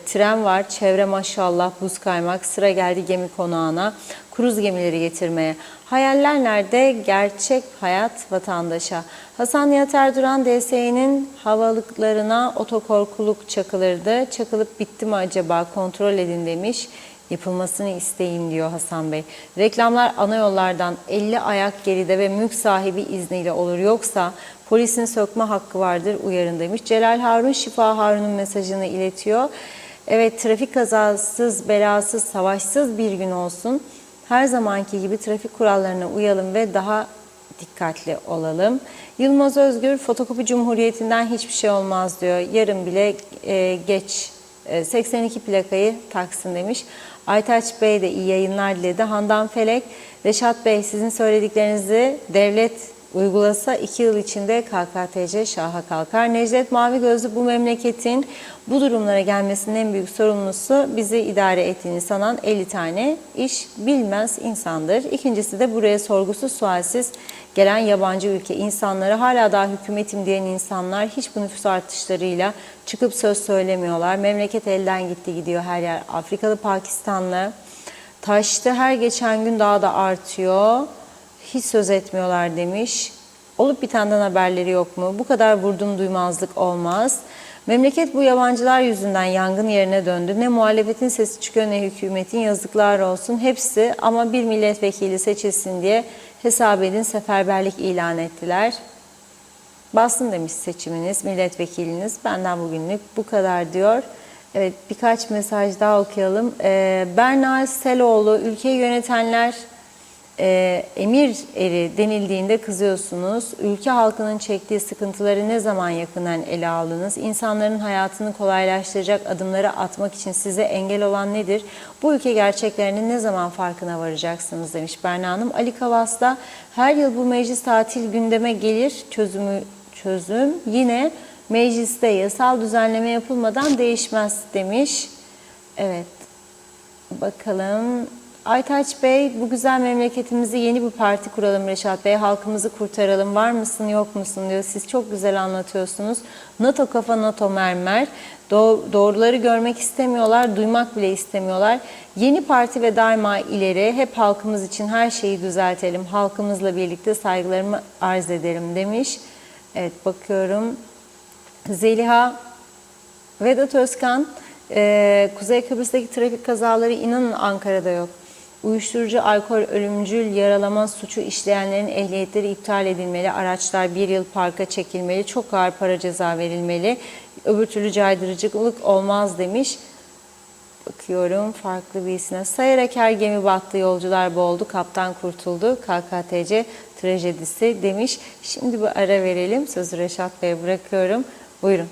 Tren var, çevre maşallah buz kaymak, sıra geldi gemi konağına, kruz gemileri getirmeye. Hayaller nerede? Gerçek hayat vatandaşa. Hasan Nihat Erduran, DSE'nin havalıklarına otokorkuluk çakılırdı. Çakılıp bitti mi acaba? Kontrol edin demiş. Yapılmasını isteyin diyor Hasan Bey. Reklamlar ana yollardan 50 ayak geride ve mülk sahibi izniyle olur. Yoksa polisin sökme hakkı vardır, uyarın demiş. Celal Harun, Şifa Harun'un mesajını iletiyor. Evet, trafik kazasız, belasız, savaşsız bir gün olsun. Her zamanki gibi trafik kurallarına uyalım ve daha dikkatli olalım. Yılmaz Özgür, fotokopi cumhuriyetinden hiçbir şey olmaz diyor. Yarın bile geç 82 plakayı taksın demiş. Aytaç Bey de iyi yayınlar diledi. Handan Felek, Reşat Bey, sizin söylediklerinizi devlet uygulasa 2 yıl içinde KKTC şaha kalkar. Necdet Mavi Gözlü, bu memleketin bu durumlara gelmesinin en büyük sorumlusu bizi idare ettiğini sanan 50 tane iş bilmez insandır. İkincisi de buraya sorgusuz sualsiz gelen yabancı ülke insanları, hala daha hükümetim diyen insanlar hiç bu nüfus artışlarıyla çıkıp söz söylemiyorlar. Memleket elden gitti gidiyor her yer. Afrikalı, Pakistanlı taştı, her geçen gün daha da artıyor. Hiç söz etmiyorlar demiş. Olup bitenden haberleri yok mu? Bu kadar vurdum duymazlık olmaz. Memleket bu yabancılar yüzünden yangın yerine döndü. Ne muhalefetin sesi çıkıyor ne hükümetin, yazıklar olsun. Hepsi ama bir milletvekili seçilsin diye hesap edin seferberlik ilan ettiler. Bastın demiş seçiminiz, milletvekiliniz. Benden bugünlük bu kadar diyor. Evet, birkaç mesaj daha okuyalım. Berna Seloğlu, ülkeyi yönetenler emir eri denildiğinde kızıyorsunuz. Ülke halkının çektiği sıkıntıları ne zaman yakından ele aldınız? İnsanların hayatını kolaylaştıracak adımları atmak için size engel olan nedir? Bu ülke gerçeklerinin ne zaman farkına varacaksınız demiş Berna Hanım. Ali Kavas'ta, her yıl bu meclis tatil gündeme gelir. Çözüm yine mecliste, yasal düzenleme yapılmadan değişmez demiş. Evet, bakalım. Aytaç Bey, bu güzel memleketimizi yeni bir parti kuralım Reşat Bey, halkımızı kurtaralım, var mısın yok musun diyor. Siz çok güzel anlatıyorsunuz. NATO kafa, NATO mermer. Doğruları görmek istemiyorlar, duymak bile istemiyorlar. Yeni parti ve daima ileri, hep halkımız için her şeyi düzeltelim. Halkımızla birlikte saygılarımı arz ederim demiş. Evet, bakıyorum. Zeliha, Vedat Özkan, Kuzey Kıbrıs'taki trafik kazaları inanın Ankara'da yok. Uyuşturucu, alkol, ölümcül yaralama suçu işleyenlerin ehliyetleri iptal edilmeli. Araçlar 1 yıl parka çekilmeli. Çok ağır para ceza verilmeli. Öbür türlü caydırıcılık olmaz demiş. Bakıyorum farklı birisine. Sayarak her gemi battı, yolcular boğuldu, kaptan kurtuldu. KKTC trajedisi demiş. Şimdi bir ara verelim. Sözü Reşat Bey'e bırakıyorum. Buyurun.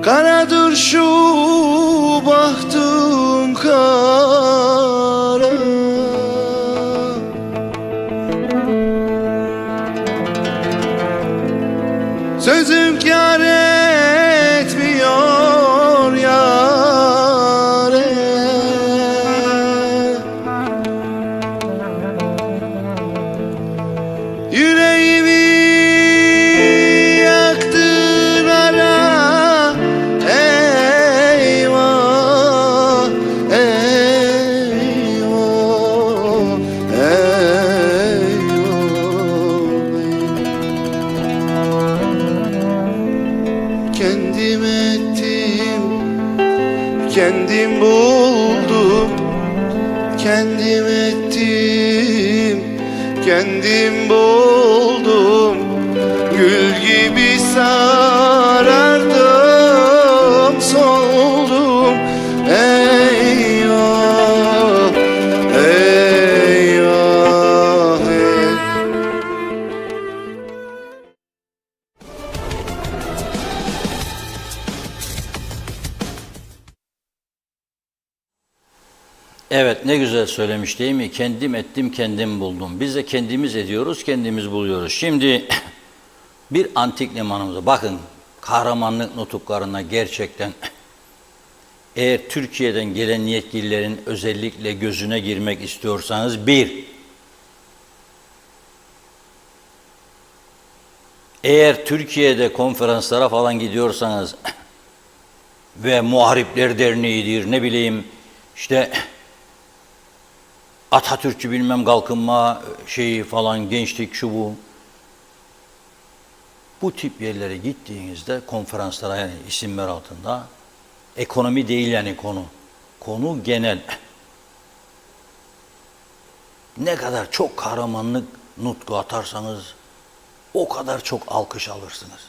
Karadır şu bahtın kara, sözüm kâr etmiyor yâre. kendim buldum, kendim ettim, kendim buldum. Gül gibi sarardım, soldum. Eyvah, eyvah, eyvah. Evet, ne güzel söylemiş değil mi? Kendim ettim, kendim buldum. Biz de kendimiz ediyoruz, kendimiz buluyoruz. Şimdi bir antik limanımıza bakın, kahramanlık nutuklarına gerçekten eğer Türkiye'den gelen yetkililerin özellikle gözüne girmek istiyorsanız, eğer Türkiye'de konferanslara falan gidiyorsanız ve Muharipler Derneği'dir, ne bileyim işte Atatürkçü bilmem kalkınma şeyi falan, gençlik şu bu. Bu tip yerlere gittiğinizde konferanslara, yani isimler altında, ekonomi değil yani konu. Konu genel. Ne kadar çok kahramanlık nutku atarsanız o kadar çok alkış alırsınız.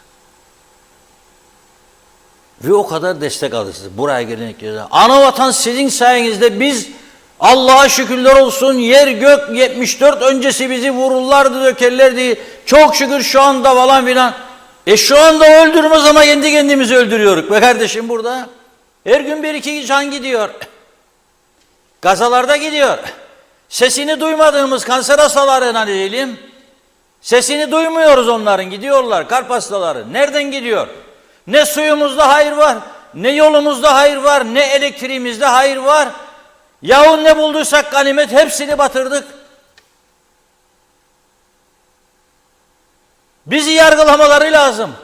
Ve o kadar destek alırsınız. Buraya gelen Anavatan sizin sayenizde biz Allah'a şükürler olsun, yer gök 74 öncesi bizi vururlardı, dökerlerdi. Çok şükür şu anda falan filan. Şu anda öldürmez ama kendi kendimizi öldürüyoruz. Ve kardeşim burada her gün bir iki can gidiyor. Gazalarda gidiyor. Sesini duymadığımız kanser hastalarına diyelim. Sesini duymuyoruz onların, gidiyorlar kalp hastaları. Nereden gidiyor? Ne suyumuzda hayır var, ne yolumuzda hayır var, ne elektriğimizde hayır var. Yahu ne bulduysak ganimet hepsini batırdık. Bizi yargılamaları lazım.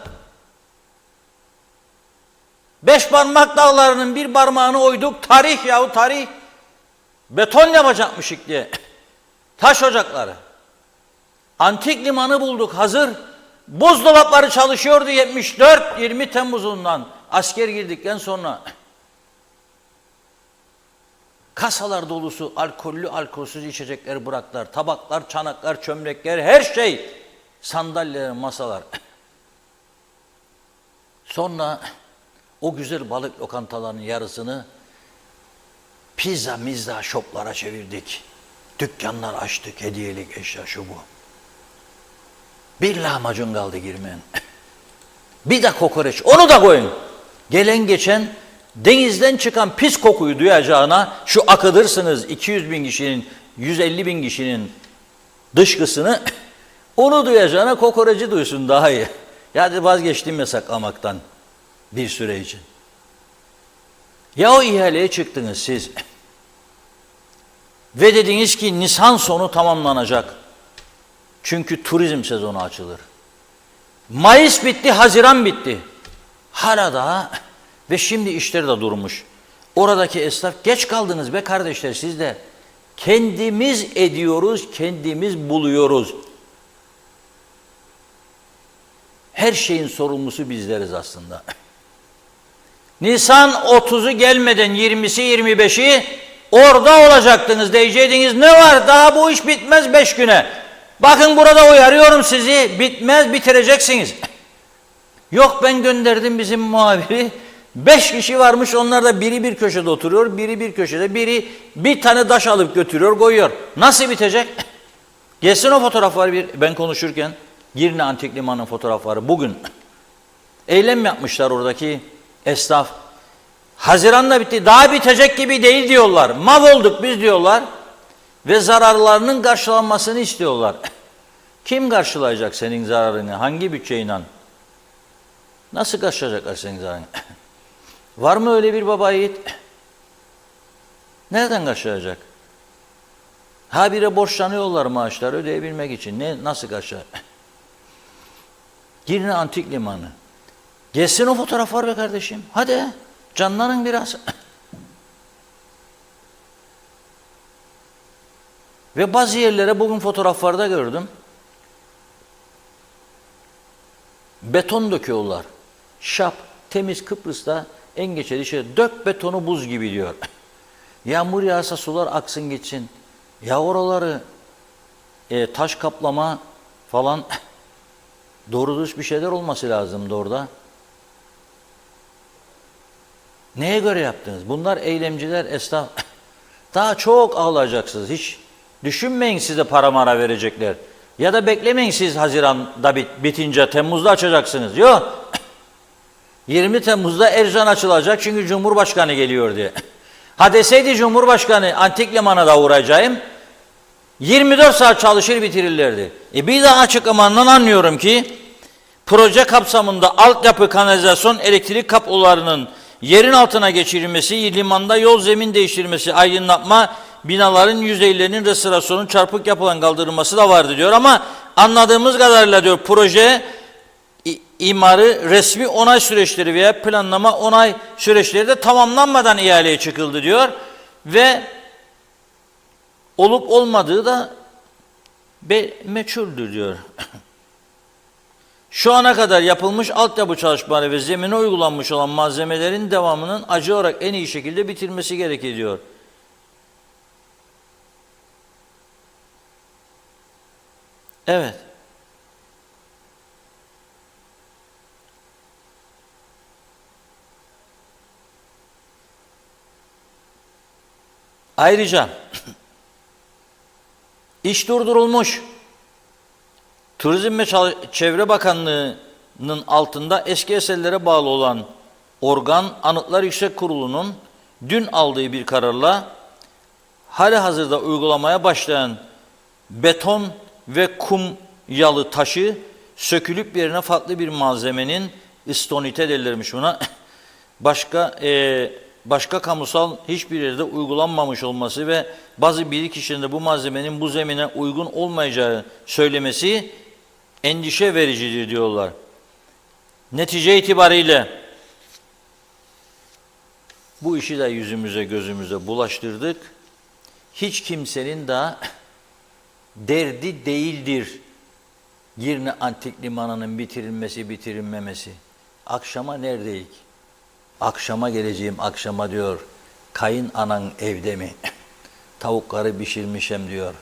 5 parmak dağlarının bir parmağını oyduk. Tarih yahu tarih. Beton yapacakmışık diye. Taş ocakları. Antik limanı bulduk hazır. Buzdolapları çalışıyordu 74 20 Temmuz'undan. Asker girdikten sonra. Kasalar dolusu alkollü, alkolsüz içecekleri bıraktılar. Tabaklar, çanaklar, çömlekler, her şey. Sandalyeler, masalar. Sonra o güzel balık lokantalarının yarısını pizza, mizza shoplara çevirdik. Dükkanlar açtık, hediyelik eşya şu bu. Bir lahmacun kaldı girmeyen. Bir de kokoreç, onu da koyun. Gelen geçen denizden çıkan pis kokuyu duyacağına şu akıdırsınız 200 bin kişinin, 150 bin kişinin dışkısını, onu duyacağına kokoreci duysun daha iyi. Yani vazgeçtim yasaklamaktan bir süre için. Ya o ihaleye çıktınız siz ve dediniz ki Nisan sonu tamamlanacak. Çünkü turizm sezonu açılır. Mayıs bitti, Haziran bitti. Hala daha ve şimdi işler de durmuş. Oradaki esnaf geç kaldınız be kardeşler siz de. Kendimiz ediyoruz, kendimiz buluyoruz. Her şeyin sorumlusu bizleriz aslında. Nisan 30'u gelmeden 20'si 25'i orada olacaktınız. Diyecektiniz ne var daha bu iş bitmez 5 güne. Bakın burada uyarıyorum sizi, bitmez bitireceksiniz. Yok ben gönderdim bizim muhabiri. 5 kişi varmış, onlar da biri bir köşede oturuyor, biri bir köşede, biri bir tane taş alıp götürüyor, koyuyor. Nasıl bitecek? Gelsin o fotoğraflar ben konuşurken. Girne Antik Limanı'nın fotoğrafları bugün. Eylem yapmışlar oradaki esnaf. Haziran'da bitti, daha bitecek gibi değil diyorlar. Mahvolduk biz diyorlar. Ve zararlarının karşılanmasını istiyorlar. Kim karşılayacak senin zararını? Hangi bütçeyle? Nasıl karşılayacaklar senin zararını? Var mı öyle bir baba yiğit? Nereden karşılayacak? Habire borçlanıyorlar maaşları ödeyebilmek için. Nasıl karşılayacak? Girne Antik Limanı. Gelsin o fotoğraflar be kardeşim. Hadi canlanın biraz. Ve bazı yerlere bugün fotoğraflarda gördüm. Beton döküyorlar. Şap, temiz Kıbrıs'ta en geçeri şey dök betonu buz gibi diyor. Yağmur yağsa sular aksın gitsin. Ya oraları taş kaplama falan doğru düz bir şeyler olması lazımdı orada. Neye göre yaptınız? Bunlar eylemciler, esnaf. Daha çok ağlayacaksınız. Hiç düşünmeyin size para mara verecekler. Ya da beklemeyin siz Haziran'da bitince Temmuz'da açacaksınız. Yok. 20 Temmuz'da Ercan açılacak çünkü Cumhurbaşkanı geliyor diye. Ha deseydi Cumhurbaşkanı Antik Liman'a da uğrayacağım. 24 saat çalışır bitirirlerdi. Bir daha açıklamandan anlıyorum ki proje kapsamında altyapı, kanalizasyon, elektrik kablolarının yerin altına geçirilmesi, limanda yol zemin değiştirilmesi, aydınlatma, binaların yüzeylerinin restorasyonu, çarpık yapılan kaldırılması da vardı diyor. Ama anladığımız kadarıyla diyor proje imarı resmi onay süreçleri veya planlama onay süreçleri de tamamlanmadan ihaleye çıkıldı diyor. Ve olup olmadığı da meçhuldür diyor. Şu ana kadar yapılmış altyapı çalışmaları ve zemine uygulanmış olan malzemelerin devamının acı olarak en iyi şekilde bitirmesi gerekir diyor. Evet. Ayrıca iş durdurulmuş. Turizm ve Çevre Bakanlığı'nın altında eski eserlere bağlı olan organ Anıtlar Yüksek Kurulu'nun dün aldığı bir kararla halihazırda uygulamaya başlayan beton ve kum yalı taşı sökülüp yerine farklı bir malzemenin istonite denilirmiş buna. Başka kamusal hiçbir yerde uygulanmamış olması ve bazı bilirkişilerin bu malzemenin bu zemine uygun olmayacağı söylemesi endişe vericidir diyorlar. Netice itibariyle bu işi de yüzümüze gözümüze bulaştırdık. Hiç kimsenin daha derdi değildir Girne Antik Limanı'nın bitirilmemesi. Akşama neredeyik? Akşama geleceğim, akşama diyor. Kayın anan evde mi? Tavukları pişirmişem diyor.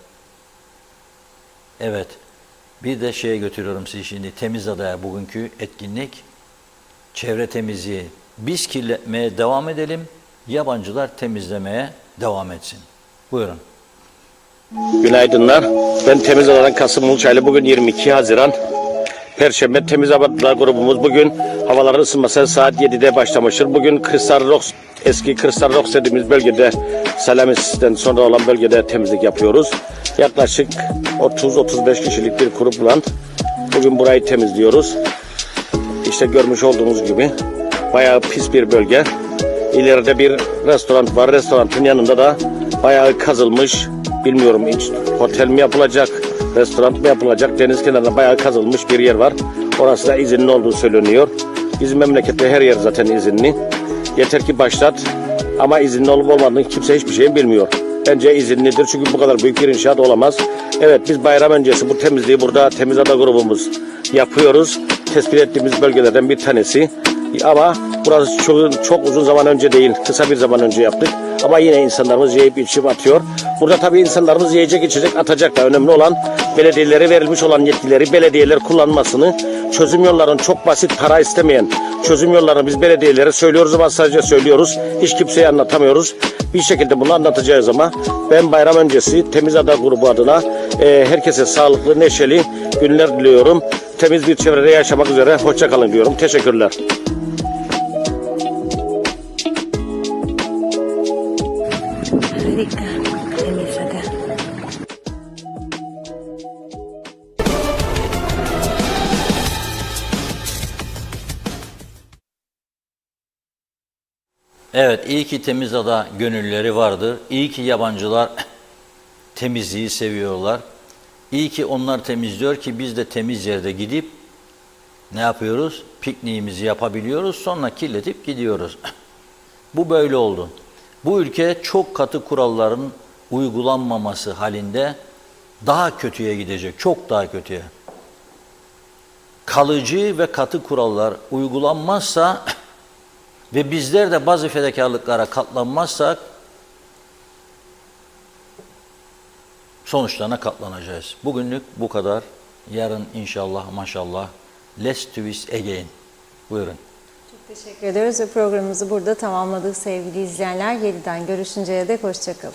Evet. Bir de şeye götürüyorum sizi şimdi. Temizada'ya bugünkü etkinlik. Çevre temizliği. Biz kirletmeye devam edelim. Yabancılar temizlemeye devam etsin. Buyurun. Günaydınlar. Ben Temizada'dan Kasım Uluçaylı. Bugün 22 Haziran. Perşembe Temizada grubumuz bugün havaların ısınması saat 7'de başlamıştır. Bugün eski Kristal Rocks dediğimiz bölgede, Selamis'ten sonra olan bölgede temizlik yapıyoruz. Yaklaşık 30-35 kişilik bir grupla bugün burayı temizliyoruz. İşte görmüş olduğunuz gibi bayağı pis bir bölge. İleride bir restoran var. Restoranın yanında da bayağı kazılmış. Bilmiyorum hiç otel mi yapılacak, restoran mı yapılacak, deniz kenarında bayağı kazılmış bir yer var. Orası da izinli olduğu söyleniyor. Bizim memlekette her yer zaten izinli. Yeter ki başlat ama izinli olup olmadığını kimse hiçbir şey bilmiyor. Bence izinlidir çünkü bu kadar büyük bir inşaat olamaz. Evet, biz bayram öncesi bu temizliği burada Temizada grubumuz yapıyoruz. Tespit ettiğimiz bölgelerden bir tanesi. Ama burası çok uzun zaman önce değil, kısa bir zaman önce yaptık. Ama yine insanlarımız yiyip içip atıyor. Burada tabii insanlarımız yiyecek içecek atacak da önemli olan belediyelere verilmiş olan yetkileri belediyeler kullanmasını, çözüm yollarını çok basit para istemeyen çözüm yollarını biz belediyelere söylüyoruz ama sadece söylüyoruz. Hiç kimseye anlatamıyoruz. Bir şekilde bunu anlatacağız ama ben bayram öncesi Temizada grubu adına herkese sağlıklı, neşeli günler diliyorum. Temiz bir çevrede yaşamak üzere. Hoşça kalın diyorum. Teşekkürler. Harika. Temizada. Evet, iyi ki Temizada gönülleri vardır. İyi ki yabancılar temizliği seviyorlar. İyi ki onlar temizliyor ki biz de temiz yerde gidip ne yapıyoruz? Pikniğimizi yapabiliyoruz, sonra kirletip gidiyoruz. Bu böyle oldu. Bu ülke çok katı kuralların uygulanmaması halinde daha kötüye gidecek, çok daha kötüye. Kalıcı ve katı kurallar uygulanmazsa ve bizler de bazı fedakarlıklara katlanmazsak sonuçlarına katlanacağız. Bugünlük bu kadar. Yarın inşallah maşallah let's do this again. Buyurun. Çok teşekkür ediyoruz ve programımızı burada tamamladık sevgili izleyenler. 7'den görüşünceye dek hoşça kalın.